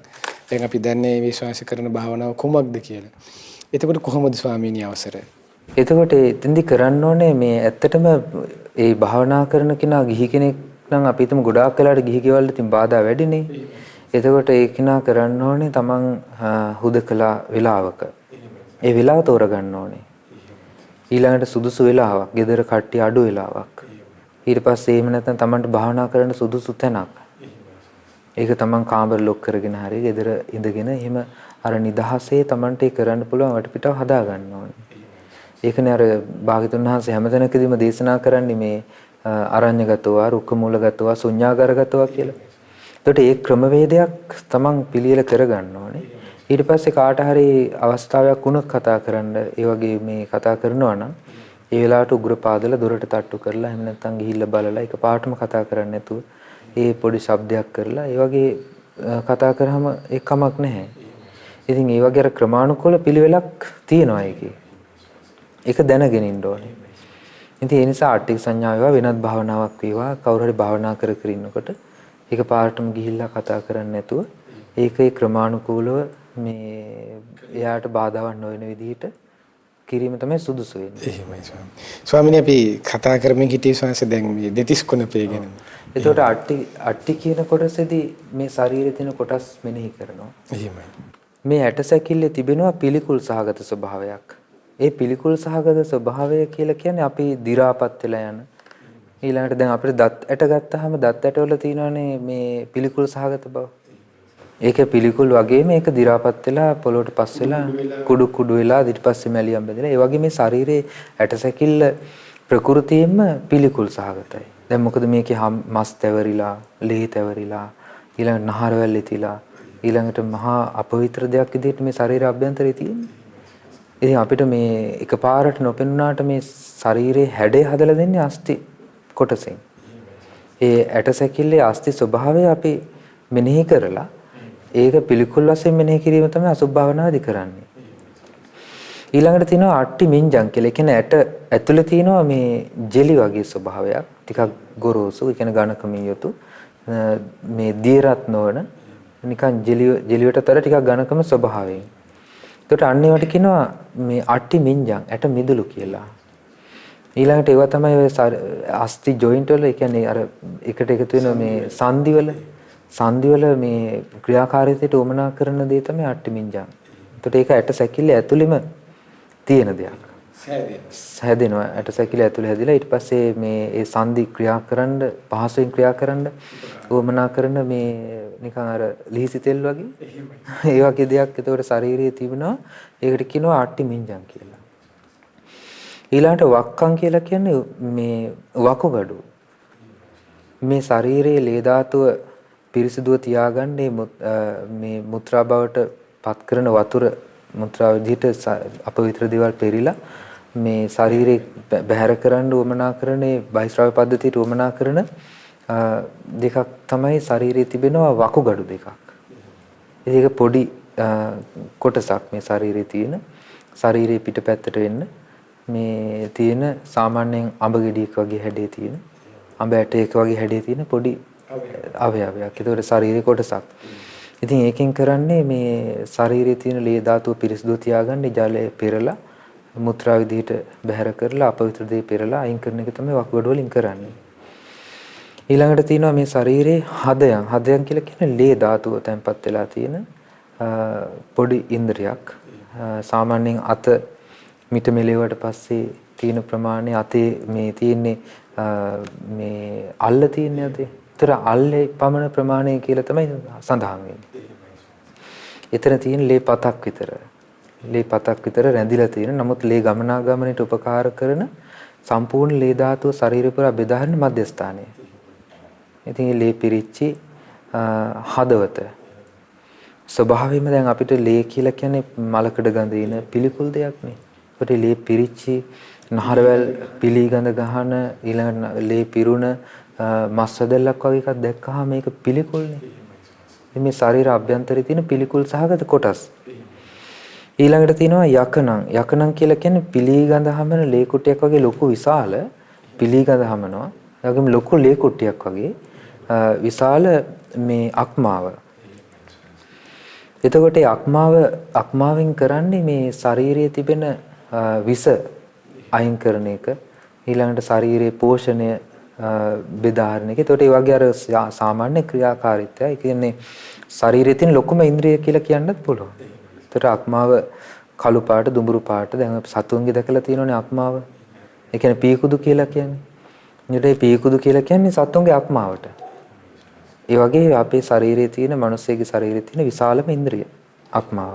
දැන් අපි දන්නේ විශ්වාස කරන භාවනාව කුමක්ද කියලා. එතකොට කොහොමද ස්වාමීනි අවසර? එතකොට එතෙන්දි කරන්න ඕනේ මේ ඇත්තටම ඒ භාවනා කරන කෙනා ගිහි කෙනෙක් නම් අපි හිතමු ගොඩාක් වෙලාවට ගිහි ගෙවල් ඉතින් බාධා වැඩිනේ. එතකොට ඒ කෙනා කරන්න ඕනේ තමන් හුදකලා වෙලාවක. ඒ වෙලාව තෝරගන්න ඕනේ. ඊළඟට සුදුසු වෙලාවක්, ගෙදර කට්ටිය අඩු වෙලාවක්. ඊට පස්සේ එහෙම නැත්නම් තමන්ට භාවනා කරන්න සුදුසු තැනක්. ඒක තමන් කාමර ලොක් කරගෙන හරි ගෙදර ඉඳගෙන එහෙම අර නිදහසේ තමන්ට කරන්න පුළුවන් වටපිටාව හදා ගන්න ඕනේ. ඒකනේ අර භාග්‍යතුන් වහන්සේ හැමතැනකදීම දේශනා කරන්නේ මේ අරඤ්‍යගතව, රුක්කමූලගතව, ශුඤ්ඤාගාරගතව කියලා. එතකොට ඒ ක්‍රමවේදයක් තමන් පිළියෙල කරගන්න ඕනේ. ඊට පස්සේ කාට හරි අවස්ථාවක් වුණොත් කතා කරන්න ඒ වගේ මේ කතා කරනවා නම් ඒ වෙලාවට උග්‍ර පාදලා දොරට තට්ටු කරලා එහෙම නැත්නම් ගිහිල්ලා බලලා එක පාටම කතා කරන්නේ නැතුව ඒ පොඩි ශබ්දයක් කරලා ඒ වගේ කතා කරාම ඒ කමක් නැහැ. ඉතින් ඒ වගේ අර ක්‍රමානුකූල පිළිවෙලක් තියෙනවා ඒකේ. ඒක දැනගෙන ඉන්න ඕනේ. ඉතින් ඒ නිසා ආර්ථික සංඥා වේවා වෙනත් භාවනාවක් වේවා කවුරු හරි භාවනා කර කර ඉන්නකොට ඒක පාරටම ගිහිල්ලා කතා කරන්නේ නැතුව ඒකේ ක්‍රමානුකූලව මේ එයාට බාධාවක් නොවන විදිහට කිරීම තමයි සුදුසු වෙන්නේ. එහෙමයි ස්වාමීනි අපි කතා කරමින් හිටියේ සංස දැන් මේ දෙතිස් කුණපේ ගැන. එතකොට අට්ටි කියන කොටසේදී මේ ශරීරයේ තියෙන කොටස් මෙනෙහි කරනවා. එහෙමයි. මේ ඇටසැකිල්ලේ තිබෙනවා පිළිකුල් සහගත ස්වභාවයක්. ඒ පිළිකුල් සහගත ස්වභාවය කියලා කියන්නේ අපි දි รา පත් වෙලා යන ඊළඟට දැන් අපිට දත් ඇට ගත්තාම දත් ඇටවල තියෙනවානේ මේ පිළිකුල් සහගත බව. ඒක පිළිකුල් වගේම ඒක දි รา පත් වෙලා පොළොවට පස් වෙලා කුඩු වෙලා ඊට පස්සේ මැලියම් බෙදලා ඒ වගේ මේ ශරීරයේ ඇටසැකිල්ල ප්‍රകൃතියෙන්ම පිළිකුල් සහගතයි. දැන් මොකද මේකේ මස් තැවරිලා, ලේ තැවරිලා, ඊළඟට නහරවැල් ඉතිලා, ඊළඟට මහා අපවිත්‍ර දෙයක් විදිහට මේ ශරීර අභ්‍යන්තරයේ තියෙන්නේ. ඉතින් අපිට මේ එකපාරට නොපෙනුනාට මේ ශරීරයේ හැඩය හදලා දෙන්නේ අස්ථි කොටසෙන්. ඒ ඇටසැකිල්ලේ අස්ථි ස්වභාවය අපි මෙනෙහි කරලා ඒක පිළිකුල් වශයෙන් මෙනෙහි කිරීම තමයි අසුභ භාවනාවේදී කරන්නේ. ඊළඟට තියෙනවා අට්ටි මින්ජං කියලා. ඒ කියන්නේ ඇට ඇතුලේ තියෙනවා මේ ජෙලි වගේ ස්වභාවයක්. ටිකක් ගොරෝසු, ඒ කියන්නේ ඝනකමින් යුතු මේ දියරත් නොවන නිකන් ජෙලියටතර ටිකක් ඝනකම ස්වභාවයෙන්. ඒකට අන්න ඒවට කියනවා මේ අට්ටි මින්ජං ඇට මිදුළු කියලා. ඊළඟට ඒවා තමයි ඔය අස්ථි ජොයින්ට් වල, ඒ කියන්නේ අර එකට එකතු වෙන මේ සංදිවල මේ ක්‍රියාකාරීත්වයට උවමනා කරන දේ තමයි අට්ටි මින්ජං. ඒකට ඒක ඇට සැකිල්ල ඇතුළෙම තියෙන දෙයක්. හැදෙනවා. ඇට සැකිල්ල ඇතුළේ හැදිලා ඊට පස්සේ මේ ඒ සංදි ක්‍රියාකරන පහසුවෙන් ක්‍රියාකරන උවමනා කරන මේ නිකන් අර ලීසි තෙල් වගේ ඒ වගේ දෙයක් ඒතකොට ශරීරයේ තිබෙනවා. ඒකට කියනවා අට්ටි මින්ජං කියලා. ඊළඟට වක්කම් කියලා කියන්නේ මේ වකුගඩු. මේ ශරීරයේ ලේ ධාතුව පිරිසිදුව තියාගන්නේ මේ මුත්‍රා බවට පත් කරන වතුර මුත්‍රා විදිහට අපවිත්‍ර දේවල් පෙරිලා මේ ශරීරේ බැහැර කරන්න උවමනා කරන ඒ බහිස්රාව පද්ධතියට උවමනා කරන දෙකක් තමයි ශරීරයේ තිබෙනවා වකුගඩු දෙකක්. ඒක පොඩි කොටසක් මේ ශරීරයේ තියෙන ශරීරයේ පිටපැත්තට වෙන්න මේ තියෙන සාමාන්‍යයෙන් අඹ ගෙඩියක වගේ හැඩේ තියෙන අඹ ඇටයක වගේ හැඩේ තියෙන පොඩි අවයවයක්. ඒතකොට ශරීරයේ කොටසක්. ඉතින් ඒකෙන් කරන්නේ මේ ශරීරයේ තියෙන ලේ ධාතුව පිරිසිදු තියාගන්න ජලය පෙරලා මුත්‍රා විදිහට බැහැර කරලා අපවිත්‍ර දේ පෙරලා අයින් කරන එක තමයි වකුගඩු වලින් කරන්නේ. ඊළඟට තියෙනවා මේ ශරීරයේ හදයන් කියලා කියන ලේ ධාතුව තැන්පත් වෙලා තියෙන පොඩි ඉන්ද්‍රියක්. සාමාන්‍යයෙන් අත මිට මෙලෙවට පස්සේ තියෙන ප්‍රමාණය අතේ මේ තියෙන්නේ මේ අල්ල තියෙන්නේ අතේ. ඒතර අල්ලේ පමණ ප්‍රමාණය කියලා තමයි සඳහන් වෙන්නේ. ඊතර තියෙන ලේ පතක් විතර. ලේ පතක් විතර රැඳිලා තියෙන. නමුත් ලේ ගමනාගමනයට උපකාර කරන සම්පූර්ණ ලේ ධාතුව ශරීරය පුරා බෙදාගෙන මධ්‍යස්ථානය. ඉතින් මේ ලේ පිරිච්චි හදවත. ස්වභාවයෙන්ම දැන් අපිට ලේ කියලා කියන්නේ මලකඩ ගඳින පිළිකුල් දෙයක් නේ. ඒකට ලේ පිරිච්චි නහරවැල් පිලි ගඳ ගහන ඊළඟ ලේ පිරුණ මස්වැදල්ලක් වගේ එකක් දැක්කහම මේක පිළිකුල්නේ. මේ ශරීර අභ්‍යන්තරයේ තියෙන පිළිකුල් සහගත කොටස්. ඊළඟට තියෙනවා යකණං. යකණං කියලා කියන්නේ පිලි ගඳ හමන ලේ කුට්ටියක් වගේ ලොකු විශාල පිලි ගඳ හමනවා. ඒ වගේම ලොකු ලේ කුට්ටියක් වගේ විශාල මේ අක්මාව. එතකොට අක්මාවෙන් කරන්නේ මේ ශරීරයේ තිබෙන විස අයින් කරන එක. ඊළඟට ශරීරයේ පෝෂණය බෙදාහරන එක. ඒකට ඒ වගේ අර සාමාන්‍ය ක්‍රියාකාරීත්වය. ඒ කියන්නේ ශරීරයේ තියෙන ලොකුම ඉන්ද්‍රිය කියලා කියන්නත් පුළුවන්. ඒකට අක්මාව කළු පාට, දුඹුරු පාට. දැන් අපි සතුන්ගේ දැකලා තියෙනවනේ අක්මාව. ඒ කියන්නේ පීකුදු කියලා කියන්නේ. ඊට පීකුදු කියලා කියන්නේ සතුන්ගේ අක්මාවට. ඒ වගේ අපේ ශරීරයේ තියෙන මිනිස්සෙගේ ශරීරයේ තියෙන විශාලම ඉන්ද්‍රිය අක්මාව.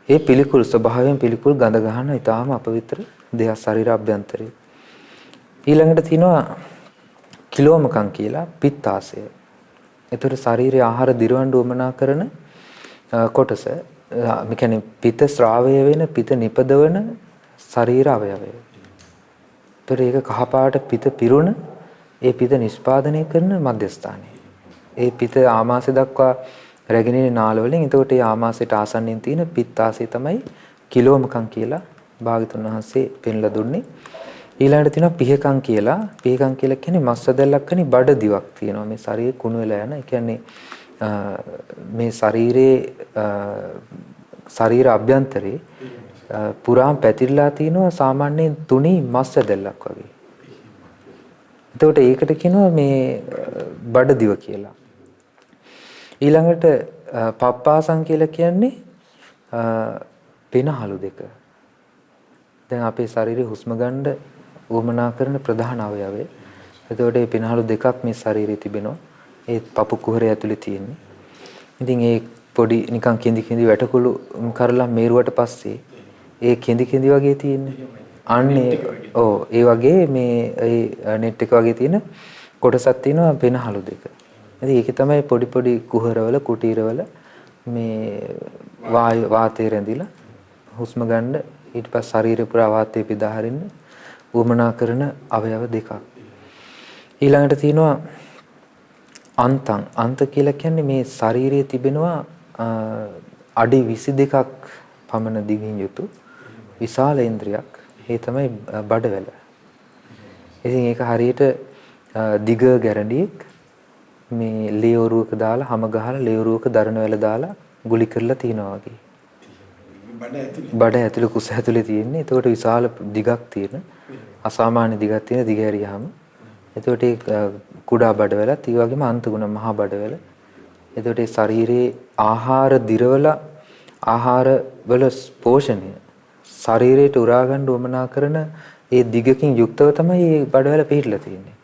ඒ පිළිකුල් ස්වභාවයෙන් පිළිකුල් ගඳ ගන්න ඊටාම අපවිත්‍ර දෙයක් ශරීර අභ්‍යන්තරේ. ඊළඟට තියෙනවා කිලෝමකම් කියලා පිත්තාශය. ඒතර ශරීරයේ ආහාර දිරවන්න උවමනා කරන කොටස. මේ කියන්නේ පිත ශ්‍රාවය වෙන පිත නිපදවන ශරීර අවයවය. ඒතර ඒක කහපාට පිත පිරුණ ඒ පිත නිෂ්පාදනය කරන මධ්‍යස්ථානය. ඒ පිත ආමාශය දක්වා රැගෙන ඉන්නේ නාල වලින්. එතකොට මේ ආමාශයට ආසන්නයෙන් තියෙන පිත්තාශය තමයි කිලෝමකම් කියලා භාගතුන් වහන්සේ පෙන්ලා දුන්නේ. ඊළඟට තියෙනවා පිහකම් කියලා. පිහකම් කියලා කියන්නේ මස් ඇදල්ලක් කනේ බඩ දිවක් තියෙනවා. මේ ශරීරය කුණු වෙලා යන. ඒ කියන්නේ මේ ශරීර අභ්‍යන්තරේ පුරාම පැතිරලා තිනවා සාමාන්‍යයෙන් තුනි මස් ඇදල්ලක් වගේ. එතකොට ඒකට කියනවා මේ බඩ දිව කියලා. ඊළඟට පප්පාසං කියලා කියන්නේ පෙනහළු දෙක. දැන් අපේ ශරීරයේ හුස්ම ගන්න උවමනා කරන ප්‍රධාන අවයවය. එතකොට මේ පෙනහළු දෙකක් මේ ශරීරයේ තිබෙනවා. ඒ පපු කුහරය ඇතුලේ තියෙන්නේ. ඉතින් ඒ පොඩි නිකන් කිඳි කිඳි වැටකුළු කරලා මේරුවට පස්සේ ඒ කිඳි කිඳි වගේ තියෙන්නේ. අන්නේ ඔව් ඒ වගේ මේ ඒ නෙට් එක වගේ තියෙන කොටසක් තියෙනවා පෙනහළු දෙක. ඉතින් ඒකේ තමයි පොඩි පොඩි කුහරවල කුටීරවල මේ වාතය රැඳිලා හුස්ම ගන්න ඊට පස්සේ ශරීරය පුරා වාතය පිදාහරින්න උවමනා කරන අවයව දෙකක්. ඊළඟට තියෙනවා අන්තං. අන්ත කියලා කියන්නේ මේ ශරීරයේ තිබෙනවා අඩි 22ක් පමණ දිගින් යුතු විශාල ඉන්ද්‍රියක්. ඒ තමයි බඩවැල. ඉතින් ඒක හරියට දිග ගැරඬියෙක් මේ ලේවරුවක දාලා හැම ගහලා ලේවරුවක දරණ වැල දාලා ගුලි කරලා තියනවා වගේ. බඩ ඇතුලේ කුස ඇතුලේ තියෙන්නේ. ඒකට විශාල දිගක් තියෙන අසාමාන්‍ය දිගක් තියෙන දිග ඇරියාම. ඒකට ඒ කුඩා බඩවැලත් ඒ වගේම අන්තගුණ මහා බඩවැල. ඒකට ඒ ශරීරයේ ආහාර දිරවල ආහාර වල පෝෂණය ශරීරයට උරා ගන්න උවමනා කරන ඒ දිගකින් යුක්තව තමයි මේ බඩවැල පිහිටලා තියෙන්නේ.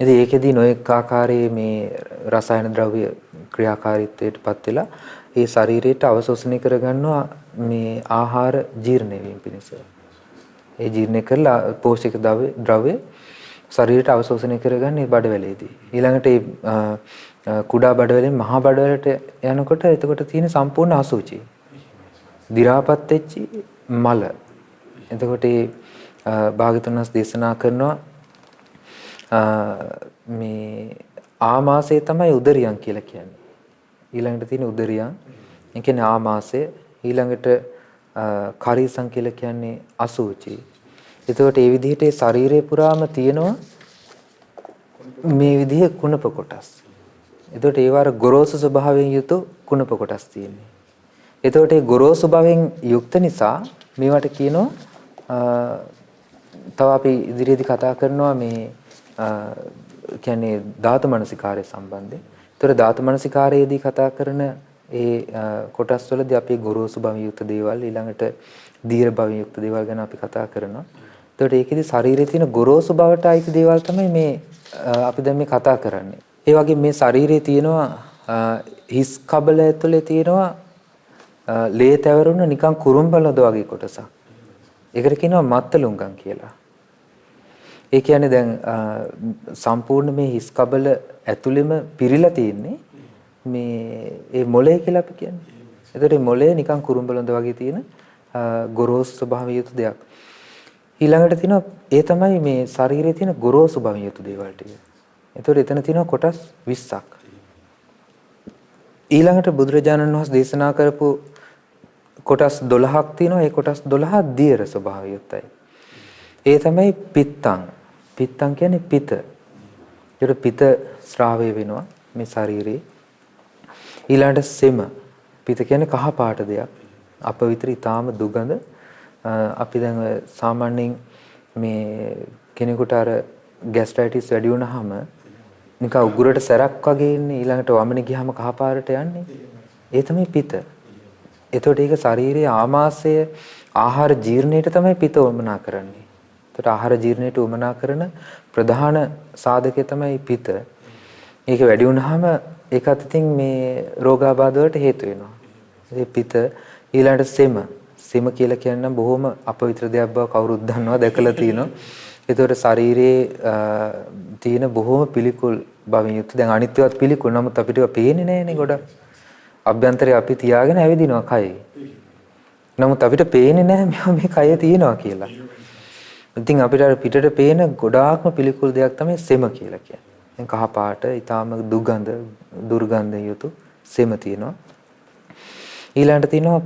ඉතින් ඒකෙදී නොඑක ආකාරයේ මේ රසායන ද්‍රව්‍ය ක්‍රියාකාරීත්වයටපත් වෙලා ඒ ශරීරයට අවශෝෂණය කරගන්නවා මේ ආහාර ජීර්ණය වීම පිණිස. ඒ ජීර්ණය කරලා පෝෂක ද්‍රව්‍ය ශරීරයට අවශෝෂණය කරගන්නේ බඩවැලේදී. ඊළඟට ඒ කුඩා බඩවැලෙන් මහා බඩවැලට යනකොට එතකොට තියෙන සම්පූර්ණ අසුචි. දි รา පත් වෙච්ච මල. එතකොට ඒ භාග්‍යවතුන් වහන්සේ දේශනා කරනවා මේ ආමාශය තමයි උදරියන් කියලා කියන්නේ. ඊළඟට තියෙන උදරියන්. ඒ කියන්නේ ආමාශය. ඊළඟට කරීසං කියලා කියන්නේ අසුචි. එතකොට මේ විදිහට ඒ ශරීරය පුරාම තියෙනවා මේ විදිහේ කුණප කොටස්. එතකොට ඒවාර ගොරෝසු ස්වභාවයෙන් යුතු කුණප කොටස් තියෙන්නේ. එතකොට ඒ ගොරෝසු භාවයෙන් යුක්ත නිසා මේවට කියනවා තව අපි ඉදිරියේදී කතා කරනවා මේ කියන්නේ ධාතු මනසිකාරය සම්බන්ධයෙන්. ඒතර ධාතු මනසිකාරයේදී කතා කරන ඒ කොටස් වලදී අපි ගොරෝසු භාවයෙන් යුක්ත දේවල් ඊළඟට දීර්ඝ භාවයෙන් යුක්ත දේවල් ගැන අපි කතා කරනවා. ඒතකොට ඒකෙදි ශරීරයේ තියෙන ගොරෝසු භාවයට අයිති දේවල් තමයි මේ අපි දැන් මේ කතා කරන්නේ. ඒ වගේ මේ ශරීරයේ තියෙනවා හිස් කබල ඇතුලේ තියෙනවා ලේ තැවරුණ නිකන් කුරුම්බලද වගේ කොටසක්. ඒකට කියනවා මත්තලුංගම් කියලා. ඒ කියන්නේ දැන් සම්පූර්ණ මේ හිස් කබල ඇතුළෙම පිරීලා තියෙන්නේ මේ ඒ මොලේ කියලා අපි කියන්නේ. ඒතකොට මේ මොලේ නිකන් කුරුම්බලඳ වගේ තියෙන ගොරෝසු ස්වභාවය යුතු දෙයක්. ඊළඟට තියෙනවා ඒ තමයි මේ ශරීරයේ තියෙන ගොරෝසු භාවය යුතු දේවල් ටික. ඒතකොට එතන තියෙනවා කොටස් 20ක්. ඊළඟට බුදුරජාණන් වහන්සේ දේශනා කරපු කොටස් 12ක් තියෙනවා. ඒ කොටස් 12 දියර ස්වභාවය යුක්තයි. ඒ තමයි පිත්තං. පිත්තං කියන්නේ පිත. ඒකට පිත ශ්‍රාවය වෙනවා මේ ශරීරේ. ඊළඟට සෙම. පිත කියන්නේ කහ පාට දෙයක්. අපවිත්‍ර ඊටාම දුගඳ. අපි දැන් සාමාන්‍යයෙන් මේ කෙනෙකුට අර ગેස්ට්‍රයිටිස් වැඩි වුණාම නිකන් උගුරට සැරක් වගේ ඉන්නේ. ඊළඟට වමනේ ගියාම කහ පාරට යන්නේ. ඒ තමයි පිත. එතකොට ඒක ශරීරයේ ආමාශය ආහාර ජීර්ණයට තමයි පිත වමනා කරන්නේ. එතකොට ආහාර ජීර්ණයට වමනා කරන ප්‍රධාන සාධකය තමයි පිත. ඒක වැඩි වුණාම ඒකත් ඉතින් මේ රෝගාබාධ වලට හේතු වෙනවා. ඒ පිත ඊළඟට සෙම. සෙම කියලා කියන්නේ බොහොම අපවිත්‍ර දෙයක් බව කවුරුත් දන්නවා දැකලා තියෙනවා. එතකොට ශරීරයේ තියෙන බොහොම පිළිකුල් බවින් යුක්ත දැන් අනිත්‍යවත් පිළිකුල් නමුත් අපිට ඒවා පේන්නේ නැහැනේ ගොඩක්. අභ්‍යන්තරේ අපි තියාගෙන ඇවිදිනවා කයේ. නමුත් අපිට පේන්නේ නැහැ මේ කය තියෙනවා කියලා. ඉතින් අපිට අර පිටට පේන ගොඩාක්ම පිළිකුල් දෙයක් තමයි සෙම කියලා කියන්නේ. දැන් කහ පාට, ඊටාම දුර්ගන්ධ යුතු සෙම තියෙනවා. ඊළඟට තියෙනවා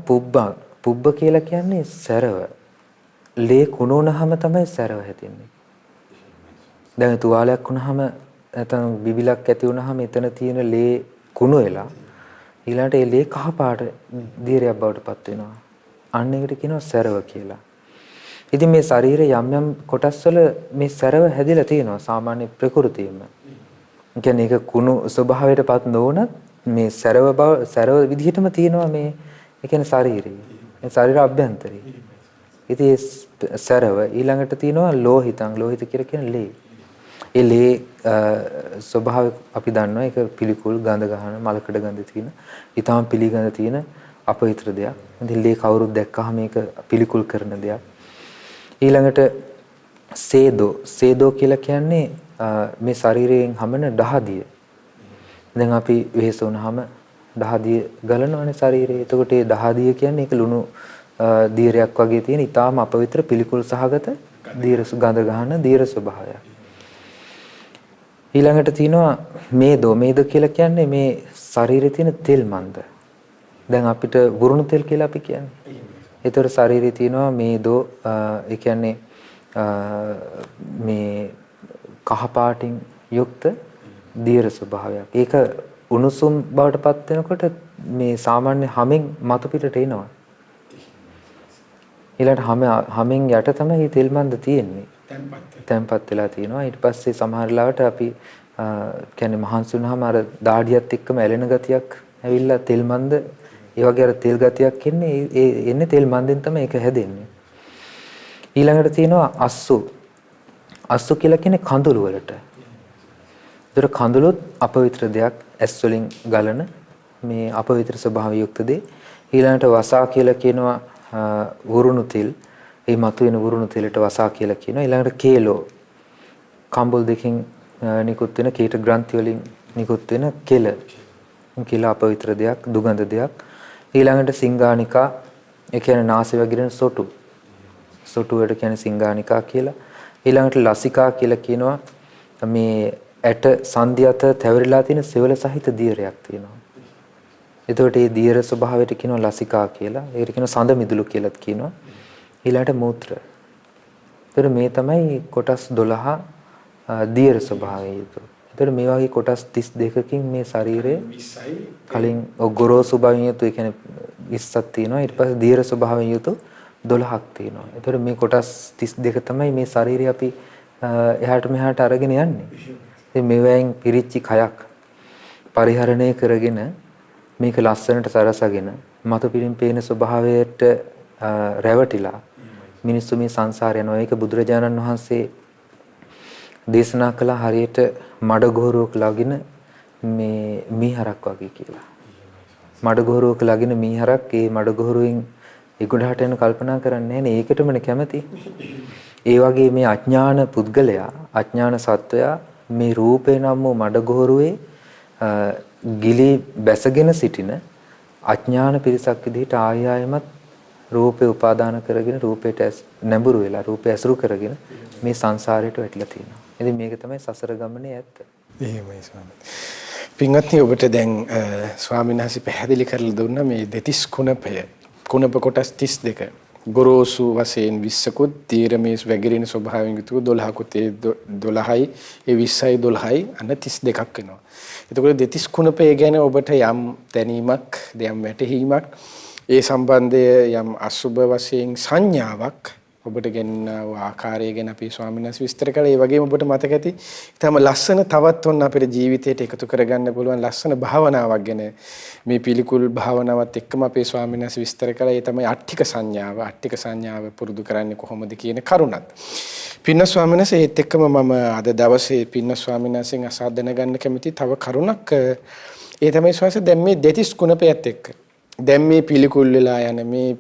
පුබ්බ කියලා කියන්නේ සැරව. ලේ කුණු වුණාම තමයි සැරව හැදෙන්නේ. දැන් තුවාලයක් වුණාම නැත්නම් බිබිලක් ඇති වුණාම එතන තියෙන ලේ කුණු වෙලා ඊළඟට ඒ ලේ කහ පාට දියරයක් බවට පත් වෙනවා. අන්න ඒකට කියනවා සැරව කියලා. ඉතින් මේ ශරීරයේ යම් යම් කොටස් වල මේ සැරව හැදිලා තියෙනවා සාමාන්‍ය ප්‍රകൃතියෙම. ඒ කියන්නේ ඒක කුණු ස්වභාවයටපත් නොවුනත් මේ සැරව විදිහටම තියෙනවා මේ ඒ කියන්නේ ශරීරයේ. ඒ ශරීර අභ්‍යන්තරේ. ඉතින් සැරව ඊළඟට තියෙනවා ලෝහිතං. ලෝහිත කියලා කියන්නේ ලේ. ඒ ලේ ස්වභාවය අපි දන්නවා ඒක පිළිකුල් ගඳ ගන්න මලකඩ ගඳ තියෙන ඊටාම් පිළිගඳ තියෙන අපවිත්‍ර දෙයක්. ඉතින් ලේ කවුරුත් දැක්කහම මේක පිළිකුල් කරන දෙයක්. ඊළඟට සේදෝ කියලා කියන්නේ මේ ශරීරයෙන් හමන දහදිය. දැන් අපි වෙහෙස වුණාම දහදිය ගලනවනේ ශරීරයේ. එතකොට ඒ දහදිය කියන්නේ ඒක ලුණු දීරයක් වගේ තියෙන ඊටාම අපවිත්‍ර පිළිකුල් සහගත දීර ගඳ ගන්න දීර ස්වභාවයක්. ඊළඟට තියෙනවා මේද කියලා කියන්නේ මේ ශරීරයේ තියෙන තෙල් මන්ද. දැන් අපිට වුරුණු තෙල් කියලා අපි කියන්නේ. ඒතර ශරීරයේ තියෙනවා මේදෝ ඒ කියන්නේ මේ කහ පාටින් යුක්ත දීර්ඝ ස්වභාවයක්. ඒක උණුසුම් බවට පත් වෙනකොට මේ සාමාන්‍ය හැමෙන් මතු පිටට එනවා. ඊළඟට හැමෙන් යට තමයි මේ තෙල් මන්ද තියෙන්නේ. තැම්පත් වෙලා තියෙනවා. ඊට පස්සේ සමහර ලාවට අපි කියන්නේ මහන්සි වුණාම අර දාඩියත් එක්කම ඇලෙන ගතියක් ඇවිල්ලා තෙල් මන්ද ඒ වගේ අර තෙල් ගතියක් එන්නේ තෙල් මන්දෙන් තමයි ඒක හැදෙන්නේ. ඊළඟට තියෙනවා අස්සු කියලා කියන්නේ කඳුළු වලට. ඒතර කඳුළුත් අපවිත්‍ර දෙයක් ඇස් වලින් ගලන මේ අපවිත්‍ර ස්වභාවය යුක්ත දේ. ඊළඟට වසා කියලා කියනවා වුරුණු තෙල්. ඒ මතුවෙන වුරුණු තෙලට වසා කියලා කියනවා. ඊළඟට කේලෝ කම්බල් දෙකෙන් නිකුත් වෙන කීට ග්‍රන්ථි වලින් නිකුත් වෙන කෙල. කෙල අපවිත්‍ර දෙයක්, දුගඳ දෙයක්. ඊළඟට සිංගානිකා ඒ කියන්නේ නාසය වගිරෙන සොටු. සොටු වලට කියන්නේ සිංගානිකා කියලා. ඊළඟට ලසිකා කියලා කියනවා මේ ඇට සංධි අත තැවරිලා තියෙන සෙවල සහිත දීරයක් තියෙනවා. එතකොට මේ දීර ස්වභාවයට කියනවා ලසිකා කියලා. ඒකට කියනවා සඳ මිදුළු කියලාත් කියනවා. ඊළඟට මූත්‍ර. ඒතර මේ තමයි කොටස් 12 දීර ස්වභාවය යුතු. ඒතර මේ වගේ කොටස් 32කින් මේ ශරීරය කලින් ගොරෝසු භාවයෙන් යුතු ඒ කියන්නේ 20ක් තියෙනවා. ඊට පස්සේ දීර ස්වභාවයෙන් යුතු 12ක් තියෙනවා. ඒතර මේ කොටස් 32 තමයි මේ ශරීරය අපි එහාට මෙහාට අරගෙන යන්නේ. ඉතින් මේවෙන් පිරිච්චි කයක් පරිහරණය කරගෙන මේක ලස්සනට සරසගෙන මතු පිටින් පේන ස්වභාවයට රැවටිලා මිනිස්සු මේ සංසාරය යනවා. ඒක බුදුරජාණන් වහන්සේ දේශනා කළ හරියට මඩගොහරුවක ළඟින මේ මීහරක් වගේ කියලා. මඩගොහරුවක ළඟින මීහරක් ඒ මඩගොහරුවෙන් ඉගොඩහට යන කල්පනා කරන්නේ නැහැ. ඒකටමනේ කැමති. ඒ වගේ මේ අඥාන පුද්ගලයා අඥාන සත්වයා මේ රූපේ නම් වූ මඩගොහරුවේ ගිලි බැසගෙන සිටින අඥාන පිරිසක් විදිහට ආයයමත් රූපේ උපාදාන කරගෙන රූපයට නැඹුරු වෙලා රූපය ඇසුරු කරගෙන මේ සංසාරයට වැටිලා තියෙනවා. ඉතින් මේක තමයි සසර ගමනේ ඇත්ත. එහෙමයි ස්වාමී. පින්වත්නි ඔබට දැන් ස්වාමීන් වහන්සේ පැහැදිලි කරලා දුන්නා මේ දෙතිස් කුණපය. කුණප කොටස් 32. ගොරෝසු වශයෙන් 20කුත් තීරමේස් වැගිරෙන ස්වභාවයෙන් යුතුව 12කුත් ඒ 12යි ඒ 20යි 12යි අන්න 32ක් වෙනවා. එතකොට දෙතිස් කුණපය ගැන ඔබට යම් දැනීමක් යම් වැටහීමක් ඒ සම්බන්ධය යම් අසුබ වශයෙන් සංඥාවක් ඔබට ගෙනන ආකාරය ගැන අපි ස්වාමීන් වහන්සේ විස්තර කළා. ඒ වගේම ඔබට මතක ඇති තම ලස්සන තවත් ඔන්න අපේ ජීවිතයට එකතු කරගන්න පුළුවන් ලස්සන භාවනාවක් ගැන මේ පිළිකුල් භාවනාවත් එක්කම අපේ ස්වාමීන් වහන්සේ විස්තර කළා. ඒ තමයි අට්ඨික සංඥාව. අට්ඨික සංඥාව පුරුදු කරන්නේ කොහොමද කියන කරුණත්. පින්න ස්වාමීන් වහන්සේ ඒත් එක්කම මම අද දවසේ පින්න ස්වාමීන් වහන්සේගෙන් අසා දැනගන්න කැමති තව කරුණක්. ඒ තමයි ස්වාමීන් දැන් මේ දෙතිස් කුණපයත් එක්ක දැන් මේ පිළිකුල් වෙලා යන මේ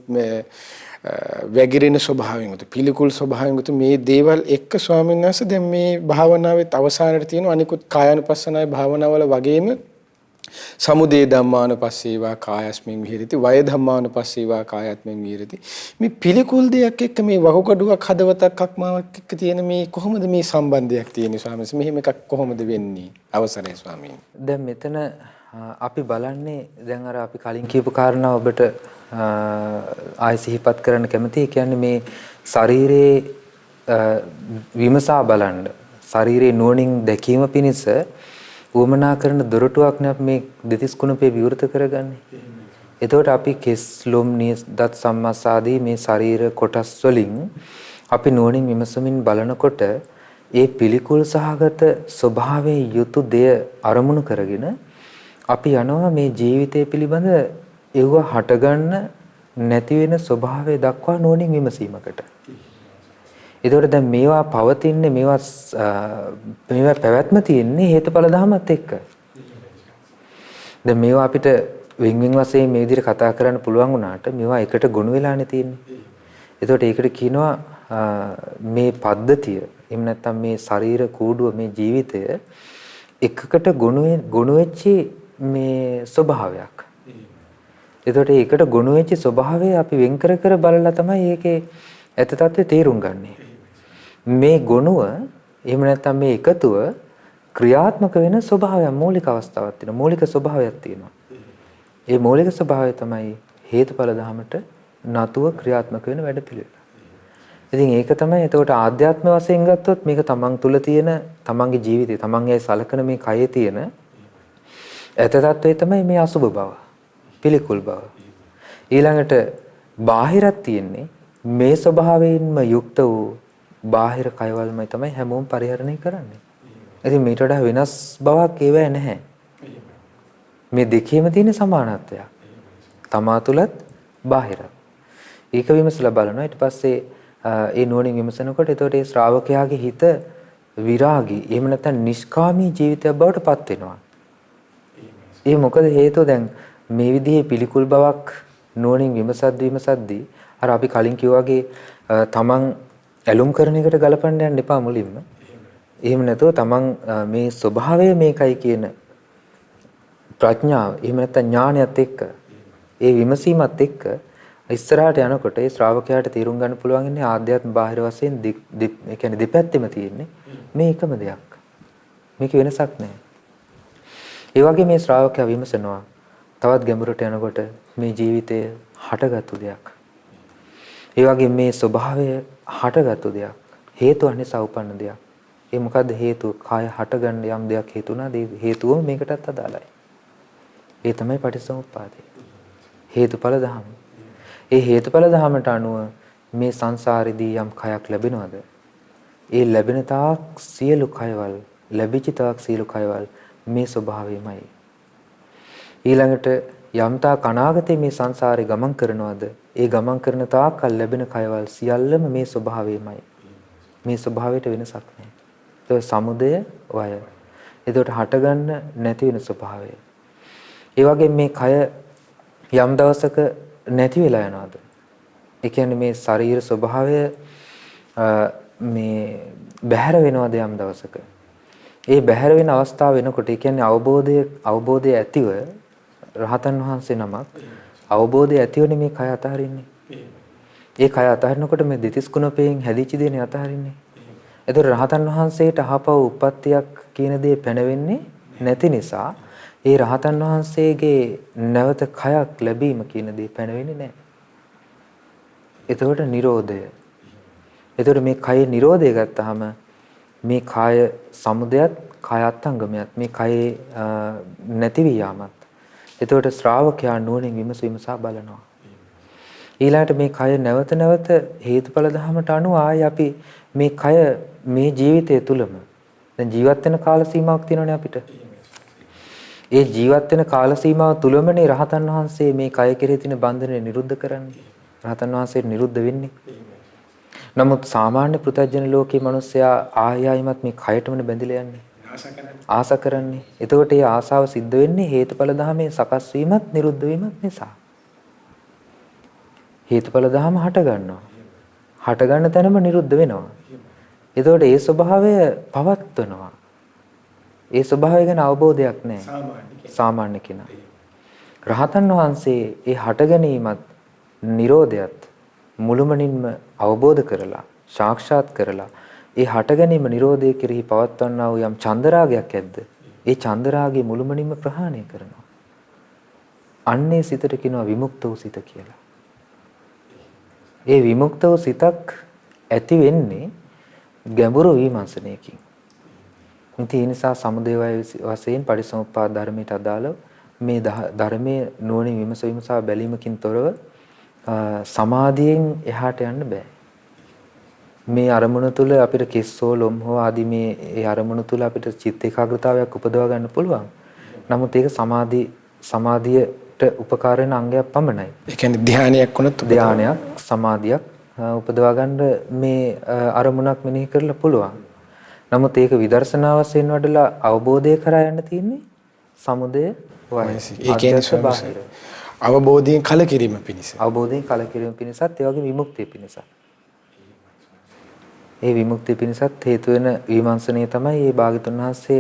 වැගිරෙන ස්වභාවයෙන් උතු පිළිකුල් ස්වභාවයෙන් උතු මේ දේවල් එක්ක ස්වාමීන් වහන්සේ දැන් මේ භාවනාවෙත් අවසානයේ තියෙන අනිකුත් කායानुපස්සනාවේ භාවනාවල වගේම සමුදේ ධම්මානුපස්සීවා කායස්මින් විහෙරති වය ධම්මානුපස්සීවා කායත්මින් විහෙරති මේ පිළිකුල් දෙයක් එක්ක මේ වහුකඩුවක් හදවතක් අක්මාවක් එක්ක තියෙන මේ කොහොමද මේ සම්බන්ධයක් තියෙන්නේ ස්වාමීන් වහන්සේ මෙහෙම එකක් කොහොමද වෙන්නේ අවසරයි ස්වාමීන්. දැන් මෙතන අපි බලන්නේ දැන් අර අපි කලින් කියපු කාරණා ඔබට ආයෙ සිහිපත් කරන්න කැමතියි. කියන්නේ මේ ශරීරයේ විමසා බලන්න ශරීරයේ නුවණින් දැකීම පිණිස උවමනා කරන දොරටුවක් නේ අපි මේ දෙතිස් කුණපේ විවෘත කරගන්නේ. එතකොට අපි කෙස් ලොම් නිය දත් සම්මාසාදී මේ ශරීර කොටස් වලින් අපි නුවණින් විමසමින් බලනකොට ඒ පිළිකුල් සහගත ස්වභාවයේ යුතු දෙය අරමුණු කරගෙන අපි යනවා මේ ජීවිතය පිළිබඳ ඒව හටගන්න නැති වෙන ස්වභාවය දක්වා නුවණින් විමසීමකට. ඒතකොට දැන් මේවා පවතින්නේ මේවා පැවැත්ම තියෙන්නේ හේතුඵල ධමත් එක්ක. දැන් මේවා අපිට වෙන් වෙන් වශයෙන් මේ විදිහට කතා කරන්න පුළුවන් වුණාට මේවා එකට ගොනු වෙලානේ තියෙන්නේ. ඒතකොට ඒකට කියනවා මේ පද්ධතිය එහෙම නැත්නම් මේ ශරීර කූඩුව මේ ජීවිතය එකකට ගොනු වෙච්චි මේ ස්වභාවයක්. ඒතකොට ඒකට ගොනු වෙච්ච ස්වභාවය අපි වෙන් කර කර බලලා තමයි ඒකේ ඇත්ත తත්ත්වය තේරුම් ගන්නෙ. මේ ගොනුව එහෙම නැත්නම් මේ එකතුව ක්‍රියාත්මක වෙන ස්වභාවයක් මූලික අවස්ථාවක් තියෙනවා. මූලික ස්වභාවයක් තියෙනවා. ඒ මූලික ස්වභාවය තමයි හේතුඵල ධමයට නතුව ක්‍රියාත්මක වෙන වැඩපිළිවෙල. ඉතින් ඒක තමයි එතකොට ආධ්‍යාත්ම වශයෙන් ගත්තොත් මේක තමන් තුළ තියෙන තමන්ගේ ජීවිතේ තමන්ගේ සලකන මේ කයේ තියෙන ඇත తත්වය තමයි මේ අසුබ බව. පිළිකුල් බව. ඊළඟට බාහිරත් තියෙන්නේ මේ ස්වභාවයෙන්ම යුක්ත වූ බාහිර කයවලමයි තමයි හැමෝම පරිහරණය කරන්නේ. ඉතින් මේට වඩා වෙනස් බවක් ඒවැ නැහැ. මේ දෙකේම තියෙන සමානත්වයක්. තමා තුලත් බාහිරත්. ඒක විමසලා බලනවා. ඊට පස්සේ ඒ නුවණින් විමසනකොට එතකොට ඒ ශ්‍රාවකයාගේ හිත විරාගී එහෙම නැත්නම් නිෂ්කාමී ජීවිතයක් බවට පත් වෙනවා. ඒ මොකද හේතුව දැන් මේ විදිහේ පිළිකුල් බවක් නුවණින් විමසද්දී අර අපි කලින් කිව්වා වගේ තමන් ඇලුම් කරන එකට ගලපන්න යන්න එපා මුලින්ම. එහෙම නැතුව තමන් මේ ස්වභාවය මේකයි කියන ප්‍රඥාව එහෙම නැත්නම් ඥානයත් එක්ක ඒ විමසීමත් එක්ක ඉස්සරහට යනකොට ඒ ශ්‍රාවකයාට තීරුම් ගන්න පුළුවන් ඉන්නේ ආධ්‍යාත්ම බාහිර වශයෙන් ඒ කියන්නේ දෙපැත්තෙම තියෙන්නේ මේ එකම දෙයක්. මේක වෙනසක් නැහැ. ඒ වගේ මේ ශ්‍රාවකයා විමසනවා තවත් ගැඹුරට යනකොට මේ ජීවිතය හටගත්තු දෙයක්. ඒ වගේ මේ ස්වභාවය හටගත්තු දෙයක්. හේතුව නිසා උපන්න දෙයක්. ඒ මොකද්ද හේතුව? කාය හටගන්න යම් දෙයක් හේතු වුණාද ඒ හේතුවම මේකටත් අදාළයි. ඒ තමයි පටිච්චසමුප්පාදය. හේතුඵල ධර්ම. ඒ හේතුඵල ධර්මයට අනුව මේ සංසාරෙදී යම් කයක් ලැබෙනවද? ඒ ලැබෙන තාක් සියලු කයවල් ලැබිච්ච තාක් සියලු කයවල් මේ ස්වභාවයමයි. ඊළඟට යම් තාක් අනාගතේ මේ සංසාරේ ගමන් කරනවද? ඒ ගමන් කරන තාක් කල් ලැබෙන කයවල් සියල්ලම මේ ස්වභාවයමයි. මේ ස්වභාවයට වෙනසක් නැහැ. ඒක සමුදය වය. ඒකට හටගන්න නැති වෙන ස්වභාවය. ඒ වගේ මේ කය යම් දවසක නැති වෙලා යනවාද? ඒ කියන්නේ මේ ශරීර ස්වභාවය මේ බැහැර වෙනවද යම් දවසක? ඒ බැහැර වෙන අවස්ථාව වෙනකොට ඒ කියන්නේ අවබෝධය ඇතිව රහතන් වහන්සේ නමක් අවබෝධය ඇතිවනේ මේ කය අතහරින්නේ. ඒ කය අතහරිනකොට මේ දෙතිස් කුණපයෙන් හැදිච්ච දේනේ අතහරින්නේ. ඒතර රහතන් වහන්සේට අහපව උප්පත්තියක් කියන දේ පැනවෙන්නේ නැති නිසා ඒ රහතන් වහන්සේගේ නැවත කයක් ලැබීම කියන දේ පැනවෙන්නේ නැහැ. එතකොට Nirodha. එතකොට මේ කයේ Nirodha ගත්තාම මේ කාය සමුදයත් කාය අත්ංගමයත් මේ කයේ නැති වී යාමත්. එතකොට ශ්‍රාවකයා නුවණින් විමසා බලනවා. ඊළඟට මේ කය නැවත නැවත හේතුඵල ධර්මයට අනුව ආයි අපි මේ කය මේ ජීවිතය තුලම දැන් ජීවත් වෙන කාල සීමාවක් තියෙනවනේ අපිට. ඒ ජීවත් වෙන කාල සීමාව තුලමනේ රහතන් වහන්සේ මේ කය කෙරෙහි තියෙන බන්ධනය නිරුද්ධ කරන්නේ. රහතන් වහන්සේ නිරුද්ධ වෙන්නේ. නමුත් සාමාන්‍ය පෘථග්ජන ලෝකයේ මිනිස්සයා ආයයයිමත් මේ කයටමනේ බැඳිලා යන්නේ. ආස කරන්නේ. එතකොට ඒ ආසාව සිද්ධ වෙන්නේ හේතුඵල ධර්මයේ සකස් වීමත් නිරුද්ධ වීමත් නිසා. හේතුඵල ධර්ම හට ගන්නවා. හට ගන්න තැනම නිරුද්ධ වෙනවා. එතකොට ඒ ස්වභාවය පවත්වනවා. ඒ ස්වභාවය ගැන අවබෝධයක් නැහැ. සාමාන්‍ය කෙනා. රහතන් වහන්සේ ඒ හට ගැනීමත් නිරෝධයත් මුළුමනින්ම අවබෝධ කරලා සාක්ෂාත් කරලා ඒ හට ගැනීම නිරෝධය කෙරෙහි පවත්වන්නා වූ යම් චන්දරාගයක් ඇද්ද? ඒ චන්දරාගය මුළුමනින්ම ප්‍රහාණය කරනවා. අන්නේ සිතට කියනවා විමුක්ත වූ සිත කියලා. ඒ විමුක්ත වූ සිතක් ඇති වෙන්නේ ගැඹුරු විමර්ශනයකින්. ඉතින් ඒ නිසා සමුදය වශයෙන් පටිච්චසමුප්පාද ධර්මයට අදාළව මේ ධර්මයේ නුවණින් විමසා බැලීමකින් තොරව සමාධියෙන් එහාට යන්න බෑ. මේ අරමුණ තුළ අපිට කෙස්සෝ ලොම් හෝ ආදී මේ අරමුණ තුළ අපිට චිත්ත ඒකාග්‍රතාවයක් උපදවා ගන්න පුළුවන්. නමුත් ඒක සමාධියට උපකාර වෙන අංගයක් පමණයි. ඒ කියන්නේ ධානයක් වුණත් ධානයක් සමාධියක් උපදවා ගන්න මේ අරමුණක් මෙනෙහි කරලා පුළුවන්. නමුත් ඒක විදර්ශනා වශයෙන් වඩලා අවබෝධය කරා යන්න තියෙන්නේ සමුදය වයසි. ඒ කියන්නේ අවබෝධයෙන් කලකිරීම පිණිස. අවබෝධයෙන් කලකිරීම පිණිසත් ඒ වගේ විමුක්තිය පිණිසත්. ඒ විමුක්තිය පිණිසත් හේතු වෙන විමර්ශනය තමයි මේ භාග්‍යතුන් වහන්සේ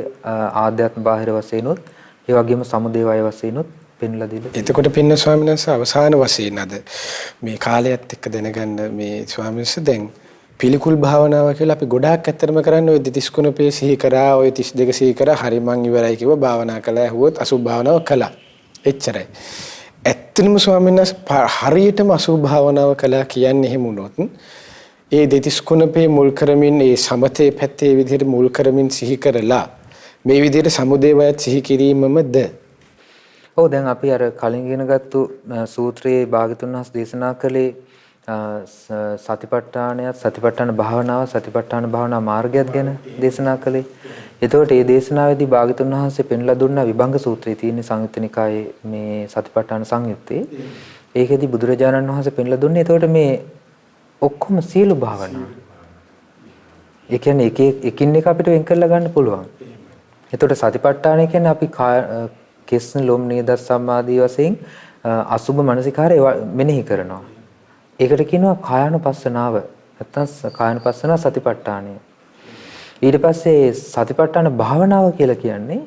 ආධ්‍යාත්ම බාහිර වශයෙන්ුත් ඒ වගේම සමුදය වය වශයෙන්ුත් පෙන්ලා දීලා. එතකොට පින්න ස්වාමීන් වහන්සේ අවසාන වශයෙන් අද මේ කාලයත් එක්ක දැනගන්න මේ ස්වාමීන් වහන්සේ දැන් පිළිකුල් භාවනාව කියලා අපි ගොඩාක් ඇත්තටම කරන්නේ ඔය 33 කුණපේ සිහි කරා ඔය 32 සිහි කරා හරි මං ඉවරයි කිව්ව භාවනා කළා ඇහුවොත් අසුභ භාවනාව කළා. එච්චරයි. ඇත්තටම ස්වාමීන් වහන්සේ හරියටම අසුභ භාවනාව කළා කියන්නේ එහෙම වුණොත් ඒ 33 කුණපේ මුල් කරමින් ඒ සමතේ පැත්තේ විදිහට මුල් කරමින් සිහි කරලා මේ විදිහට සමුදේ වයත් සිහි කිරීමමද? ඔව් දැන් අපි අර කලින් ඉගෙනගත්තු සූත්‍රයේ භාගතුන් වහන්සේ දේශනා කළේ සතිපට්ඨාන භාවනා මාර්ගයත් ගැන දේශනා කළේ. එතකොට මේ දේශනාවේදී භාගතුන් වහන්සේ පෙන්ලා දුන්න විභංග සූත්‍රයේ තියෙන සංයුත්ත නිකායේ මේ සතිපට්ඨාන සංයුත්තේ ඒකෙදි බුදුරජාණන් වහන්සේ පෙන්ලා දුන්නේ එතකොට මේ ඔක්කොම සියලු භාවනා. ඒ කියන්නේ එකින් එක අපිට වෙන් කරලා ගන්න පුළුවන්. එතකොට සතිපට්ඨානය කියන්නේ අපි කෙස්න ලොම් නේද සම්මාදී වශයෙන් අසුභ මනසිකාරය මෙනෙහි කරනවා. ඒකට කියනවා කායानुපස්සනාව. නැත්නම් කායानुපස්සන සතිපට්ඨානය. ඊට පස්සේ සතිපට්ඨාන භාවනාව කියලා කියන්නේ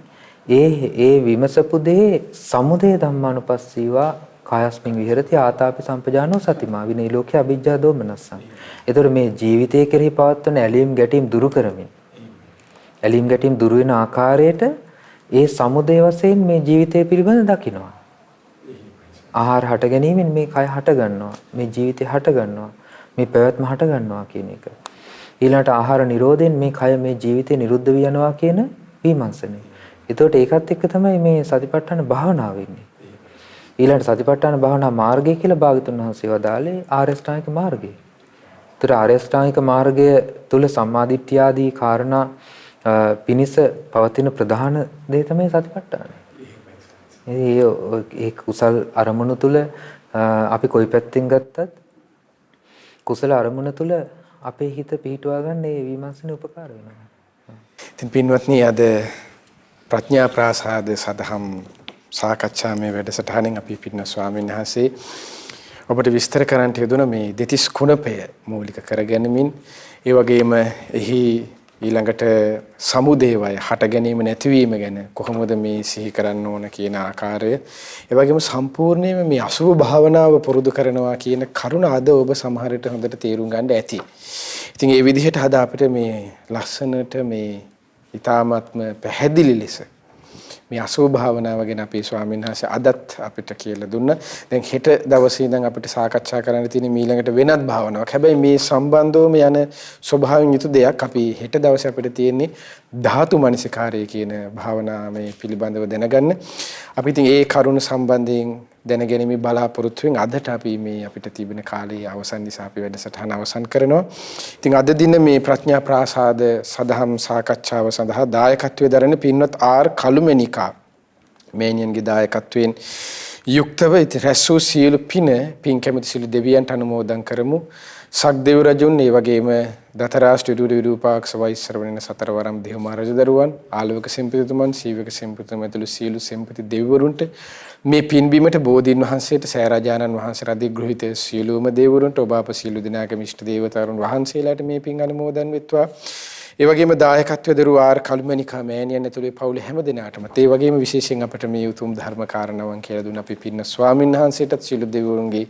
ඒ විමසපු දේ සමුදය ධම්මානුපස්සීවා කායස්මින් විහෙරති ආතාපි සම්පජානෝ සතිමා විනේ ලෝකේ අවිජ්ජා දෝමනස්සං. ඒතර මේ ජීවිතය කෙරෙහි පවත්වන ඇලීම් ගැටීම් දුරු කරමින් ඇලීම් ගැටීම් දුරු වෙන ආකාරයට ඒ සමුදය වශයෙන් මේ ජීවිතය පිළිබඳ දකිනවා. ආහාර හට ගැනීමෙන් මේ කය හට ගන්නවා. මේ ජීවිතය හට ගන්නවා. මේ පැවැත්ම හට ගන්නවා කියන එක. ඊළඟට ආහාර නිරෝධයෙන් මේ කය මේ ජීවිතය නිරුද්ධ වී යනවා කියන විමර්ශනය. ඒතකොට ඒකත් එක්ක තමයි මේ සතිපට්ඨාන භාවනාව වෙන්නේ. ඊළඟට සතිපට්ඨාන භාවනා මාර්ගය කියලා භාගතුන් වහන්සේ වදාළේ ආර්ය ශ්‍රාණික මාර්ගය. ඒතර ආර්ය ශ්‍රාණික මාර්ගය තුල සම්මාදිට්ඨිය ආදී කාරණා පිනිස පවතින ප්‍රධාන දේ තමයි සතිපට්ඨානය. ඒ කුසල් අරමුණු තුල අපි කොයි පැත්තෙන් ගත්තත් කුසල අරමුණ තුල අපේ හිත පිහිටුවා ගන්න මේ විමර්ශන උපකාර වෙනවා. ඉතින් පින්වත්නි අද ප්‍රඥා ප්‍රාසාද සදහම් සාකච්ඡාමේ වැඩසටහනෙන් අපි පින්න ස්වාමීන් වහන්සේ ඔබට විස්තර කරන්න යෙදුන මේ දෙතිස් කුණපය මූලික කරගැනීමෙන් ඒ වගේම එහි ඊළඟට සමුදේවය හට ගැනීම නැතිවීම ගැන කොහොමද මේ සිහි කරන්න ඕන කියන ආකාරය ඒ වගේම සම්පූර්ණයෙන්ම මේ අසුභ භාවනාව පුරුදු කරනවා කියන කරුණ අද ඔබ සමහර විට හොඳට තේරුම් ගන්න ඇති. ඉතින් ඒ විදිහට අද අපිට මේ ලස්සනට මේ ඊ타ත්ම පැහැදිලි ලෙස මේ අසුභ භාවනාව ගැන අපේ ස්වාමීන් වහන්සේ අදත් අපිට කියලා දුන්නා. දැන් හෙට දවසේ ඉඳන් අපිට සාකච්ඡා කරන්න තියෙන ඊළඟට වෙනත් භාවනාවක්. හැබැයි මේ සම්බන්ධවම යන ස්වභාවයෙන් යුතු දෙයක් අපි හෙට දවසේ අපිට තියෙන්නේ ධාතු මනසිකාරය කියන භාවනාවේ පිළිබඳව දැනගන්න. අපි ඉතින් ඒ කරුණ සම්බන්ධයෙන් දැනගැනීමේ බලාපොරොත්තුෙන් අදට අපි මේ අපිට තිබෙන කාලයේ අවසන් නිසා අපි වැඩසටහන අවසන් කරනවා. ඉතින් අද දින මේ ප්‍රඥා ප්‍රාසාද සදහම් සාකච්ඡාව සඳහා දායකත්වයේ දරන පින්වත් ආර් කළුමැණිකා මේනියන්ගේ දායකත්වයෙන් යුක්තව රැස්වූ සියලු පින් කැමති සියලු දෙවියන්ට අනුමෝදන් කරමු. සක්දෙව් රජුන් ඒ වගේම දතරාෂ්ට්‍ර විරූපාක්ෂ වෛශ්‍රවණ සතරවරම් දෙව්මා රජදරුවන් ආලවක සෙන්පතිතුමන් සීවක සෙන්පතිතුමන් ඇතුළු සියලු සෙන්පති දෙවිවරුන්ට මේ පින්බීමට බෝධීන් වහන්සේට සෑරාජානන් වහන්සේ අධිග්‍රහිත සියලුම දෙවිවරුන්ට ඔබ අප සියලු දෙනාගේම ඉෂ්ට දේවතාවුන් වහන්සේලාට මේ පින් අනුමෝදන් වෙත්වා. ඒ වගේම දායකත්වයේ දරු ආර් කළුමැණිකා මෑණියන් ඇතුළේ පවුලේ හැම දෙනාටම ඒ වගේම විශේෂයෙන් අපට මේ උතුම් ධර්ම කාරණාවන් කියලා දුන්න අපි පින්න ස්වාමීන් වහන්සේටත් සියලු දෙවිවරුන්ගේ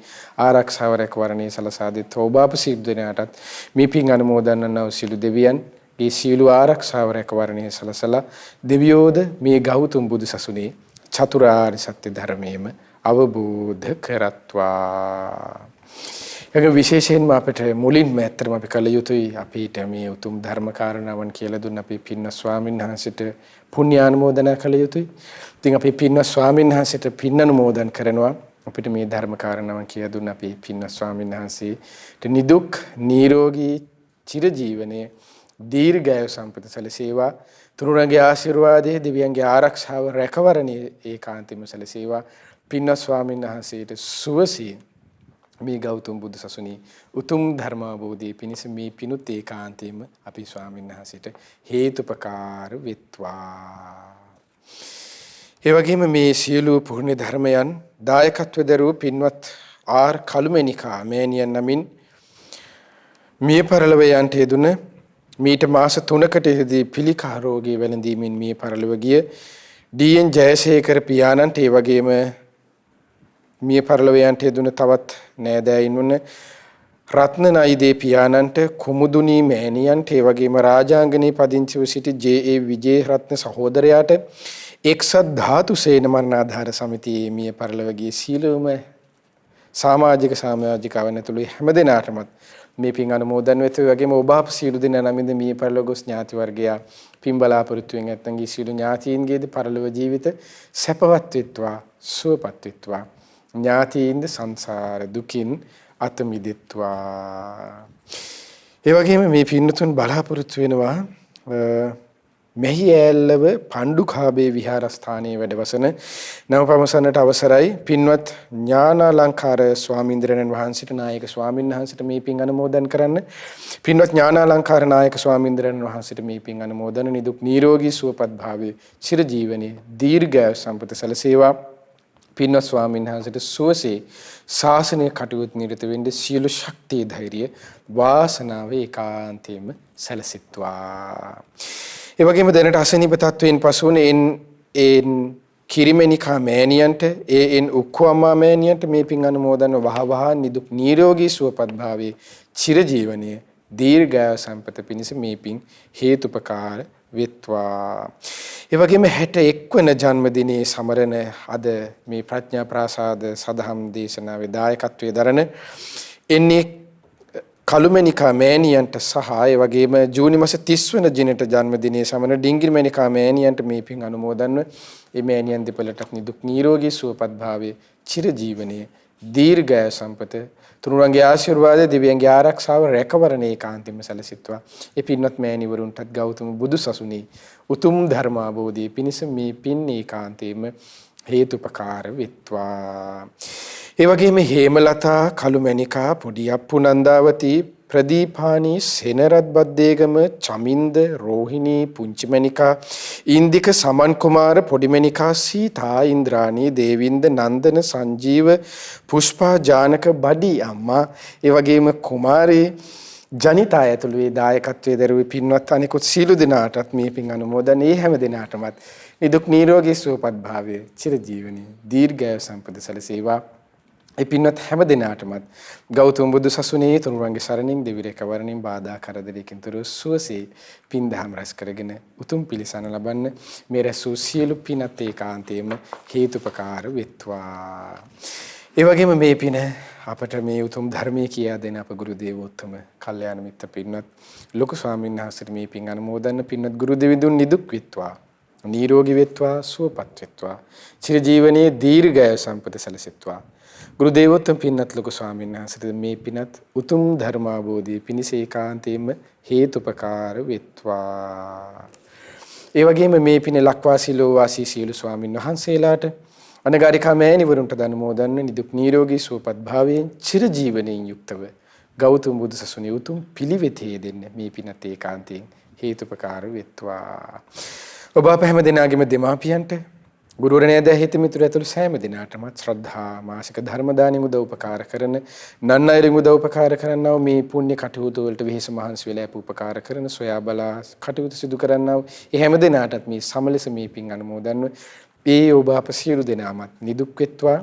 ආරක්ෂාව රැකවරණය සලසා දෙත් ඔබ අප සියලු දෙනාටත් මේ පින් අනුමෝදන් වන සියලු දෙවියන්ගේ සියලු ආරක්ෂාව රැකවරණය සලසලා දෙවියෝද මේ ගෞතම බුදු සසුනේ චතුරාර්ය සත්‍ය ධර්මයේම අවබෝධ කරත්වා. ඒක විශේෂයෙන්ම අපිට මුලින්ම ඇත්තටම අපි කළ යුතුයි අපිට මේ උතුම් ධර්ම කාරණාවන් කියලා දුන්න අපේ පින්න ස්වාමීන් වහන්සේට පුණ්‍යානුමෝදනා කළ යුතුයි. ඉතින් අපි පින්න ස්වාමීන් වහන්සේට පින් අනුමෝදන් කරනවා. අපිට මේ ධර්ම කාරණාවන් කියලා දුන්න අපේ පින්න ස්වාමීන් වහන්සේට නිදුක් නිරෝගී චිරජීවනයේ දීර්ඝායු සම්පත සැලසේවා. තුනුරන්ගේ ආශිර්වාදයේ දිව්‍යන්ගේ ආරක්ෂාව රැකවරණයේ ඒකාන්තයෙන්ම සැලසේවා. පින්න ස්වාමීන් වහන්සේට සුවසේ මේ ගෞතම බුදු සසුනේ උතුම් ධර්ම අවබෝධයේ පිණිස මේ පිණුත් ඒකාන්තයෙන්ම අපි ස්වාමීන් වහන්සේට හේතුපකාර වෙත්වා. ඒ වගේම මේ සියලු පුණ්‍ය ධර්මයන් දායකත්ව දරූ පින්වත් ආර් කළුමැණිකා මෑණියන් නමින් මිය පරලොව යන්ට යෙදුන මීට මාස 3කට ඉහදී පිළිකා රෝගී වැළඳීමෙන් මිය පරලොව ගිය ඩී.එන්. ජයසේකර පියාණන්ට ඒ වගේම මිය පරලොව යන්ට යෙදුන තවත් නෑදෑයින් වුණ රත්නනයිදේ පියාණන්ට කුමුදුනී මෑණියන්ට ඒ වගේම රාජාංගනී පදිංචිව සිටි ජේ.ඒ. විජේරත්න සහෝදරයාට එක්සත් ධාතු සේන මරණාධාර සමිතියේ මිය පරලොව ගිය සීලවම සමාජිකවන ඇතුළු හැම දෙනාටමත් මේ පින් අනුමෝදන් වෙත. ඒ වගේම ඔබ අප සීල දෙනා නමින්ද මිය පරලොව ගොස් ඥාති වර්ගයා පින් බලාපොරොත්තු වෙන නැත්නම් සීල ඥාතීන්ගේද පරලොව ජීවිත සැපවත් වෙත්වා සුවපත් වෙත්වා. ඥාතීන්ද සංසාර දුකින් අත මිදෙත්වා. ඒ වගේම මේ පින්නතුන් බලාපොරොත්තු වෙනවා මෙහි ඇල්ලව පණ්ඩුකාභේ විහාරස්ථානයේ වැඩවසන නවපමසන්නට අවසරයි පින්වත් ඥානාලංකාර ස්වාමීන්ද්‍රයන් වහන්සේට නායක ස්වාමීන් වහන්සේට මේ පින් අනුමෝදන් කරන්න. පින්වත් ඥානාලංකාර නායක ස්වාමීන්ද්‍රයන් වහන්සේට මේ පින් අනුමෝදන නිදුක් නිරෝගී සුවපත් භාවයේ චිරජීවනයේ දීර්ඝායු සම්පත සැලසේවා. පින්වත් ස්වාමීන් වහන්සේට සුවසේ ශාසනය කටයුතු නිරත වෙන්න සියලු ශක්තිය ධෛර්යය වාසනාව ඒකාන්තයෙන්ම සැලසෙත්වා. ඒ වගේම දැනට අසනීප තත්වයෙන් පසුන එන් කිරිමැණිකා මෑණියන්ට එන් උක්කුඅම්මා මෑණියන්ට මේ පින් අනුමෝදන් වහවහ නිදුක් නිරෝගී සුවපත් භාවයේ චිරජීවනයේ දීර්ඝායු සම්පත පිණිස මේ පින් හේතුපකාර වෙත්වා. ඒ වගේම 61 වන ජන්මදිනයේ සමරන අද මේ ප්‍රඥා ප්‍රාසාද සදහම් දේශනාවේ දායකත්වයේ දරන එන්නේ කළුමැණිකා මෑණියන්ට සහ ඒ වගේම ජූනි මාස 30 වන දිනට ජන්මදිනයේ සමරන ඩිංගිරි මැණිකා මෑණියන්ට මේ පින් අනුමෝදන්ව මේ මෑණියන් දෙපළටත් නිදුක් නිරෝගී සුවපත් භාවයේ චිරජීවනයේ දීර්ඝායු සම්පත තුනුරන්ගේ ආශිර්වාද දිව්‍යන්ගේ ආරක්ෂාව රැකවරණ ඒකාන්තයෙන්ම සැලසෙත්වා. ඒ පින්වත් මෑණිවරුන්ටත් ගෞතම බුදු සසුනේ උතුම් ධර්ම අවබෝධයේ පිණිස මේ පින් ඒකාන්තයෙන්ම හේතුපකාර වෙත්වා. ඒ වගේම හේමලතා කළුමැණිකා පොඩි අප්පු නන්දාවති ප්‍රදීපානී සෙනරත් බද්දේගම චමින්ද රෝහිණී පුංචිමැණිකා ඉන්දික සමන් කුමාර පොඩිමැණිකා සීතා ඉන්ද්‍රාණී දේවින්ද නන්දන සංජීව පුෂ්පා ජානක බඩි අම්මා ඒ වගේම කුමාරී ජනිතා ඇතුළු ඒ දායකත්වයේ දරුවේ පින්වත් අනිකුත් සීල දෙනාටත් මේ පින් අනුමෝදන් ඒ හැම දෙනාටමත් නිදුක් නිරෝගී සුවපත් භාවයේ චිරජීවනයේ දීර්ඝායු සම්පත සැලසේවා. ඒ පින්වත් හැම දිනාටමත් ගෞතම බුදු සසුනේ තුනුරන්ගේ සරණින් දෙවිරේක වරණින් බාධා කරදරයකින් තොරව සුවසේ පින් දහම් රැස් කරගෙන උතුම් පිළිසන ලබන්න මේ රැසූ සියලු පිනත් ඒකාන්තයෙන්ම හේතුපකාර වෙත්වා. ඒ වගේම මේ පින අපට මේ උතුම් ධර්මයේ කියා දෙන අප ගුරු දේවෝත්තම කල්යාණ මිත්‍ර පින්වත් ලොකු ස්වාමීන් වහන්සේට මේ පින් අනුමෝදන් පින්වත් ගුරු දෙවිඳුන් නිදුක් වෙත්වා නිරෝගී වෙත්වා සුවපත් වෙත්වා චිරජීවනයේ දීර්ඝායු සම්පත සැලසෙත්වා. ගුරු දේවෝත්තම පින්වත් ලොකු ස්වාමීන් වහන්සේට මේ පිනත් උතුම් ධර්මාභෝධයේ පිණිස ඒකාන්තයෙන්ම හේතුපකාර වෙත්වා. ඒ වගේම මේ පින ලක්වාසී ලෝවාසී සීල ස්වාමීන් වහන්සේලාට අනගාരികා මෑණිවරුන්ට අනුමෝදන් නිදුක් නිරෝගී සුවපත් භාවයෙන් චිරජීවනයෙන් යුක්තව ගෞතම බුදු සසුනේ උතුම් පිළිවෙතේ දෙන්න මේ පිනත් ඒකාන්තයෙන් හේතුපකාර වෙත්වා. ඔබ අප හැම දෙනාගේම දෙමාපියන්ට ගුරුවරයා දැහිත මිතුරු ඇතුළු සෑම දිනාටමත් ශ්‍රද්ධා මාසික ධර්ම දානෙ උදව් උපකාර කරන නන් අයරින් උදව් උපකාර කරනව මේ පුණ්‍ය කටයුතු වලට වෙහෙස මහන්සි වෙලා උපකාර කරන සොයා බලා කටයුතු සිදු කරනව ඒ හැම දිනාටත් මේ සමලෙස මේ පින් අනුමෝදන්ව ඒ ඔබ අප සියලු දෙනාමත් නිදුක් වෙත්වා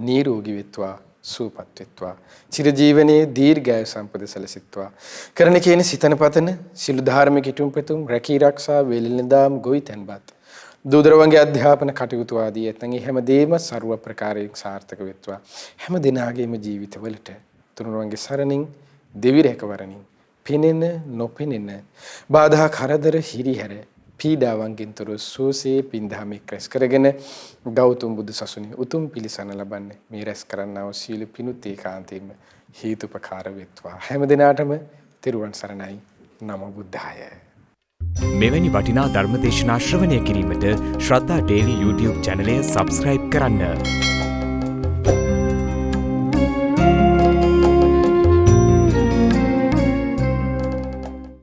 නිරෝගී වෙත්වා සුවපත් වෙත්වා චිරජීවනයේ දීර්ඝායු සම්පත සැලසෙත්වා. කරන කියන සිතන පතන සිළු ධාර්මික කිතුම් පෙතුම් රැකී ආරක්ෂා වෙලෙලඳාම් ගොවිතැන්පත් දූදරුවන්ගේ අධ්‍යාපන කටයුතු ආදී නැත්නම් හැමදේම ਸਰව ප්‍රකාරයෙන් සාර්ථක වෙත්වා. හැම දිනාගේම ජීවිතවලට තුනුරුවන්ගේ සරණින් දෙවි රැකවරණින් පෙනෙන නොපෙනෙන බාධා කරදර හිරිහැර පීඩාවන්ගෙන් තොර සෝසේ පින්දහමෙක් රැස් කරගෙන ගෞතම බුදු සසුනේ උතුම් පිළිසන ලබන්නේ මේ රැස් කරන්නා වූ සීල පිණුත් ඒකාන්තයෙන්ම හේතුපකාර වෙත්වා. හැම දිනාටම තෙරුවන් සරණයි. නමෝ බුද්ධාය. මෙවැනි වටිනා ධර්මදේශනා ශ්‍රවණය කිරීමට ශ්‍රද්ධා ඩේලි YouTube චැනලය සබස්ක්‍රයිබ් කරන්න.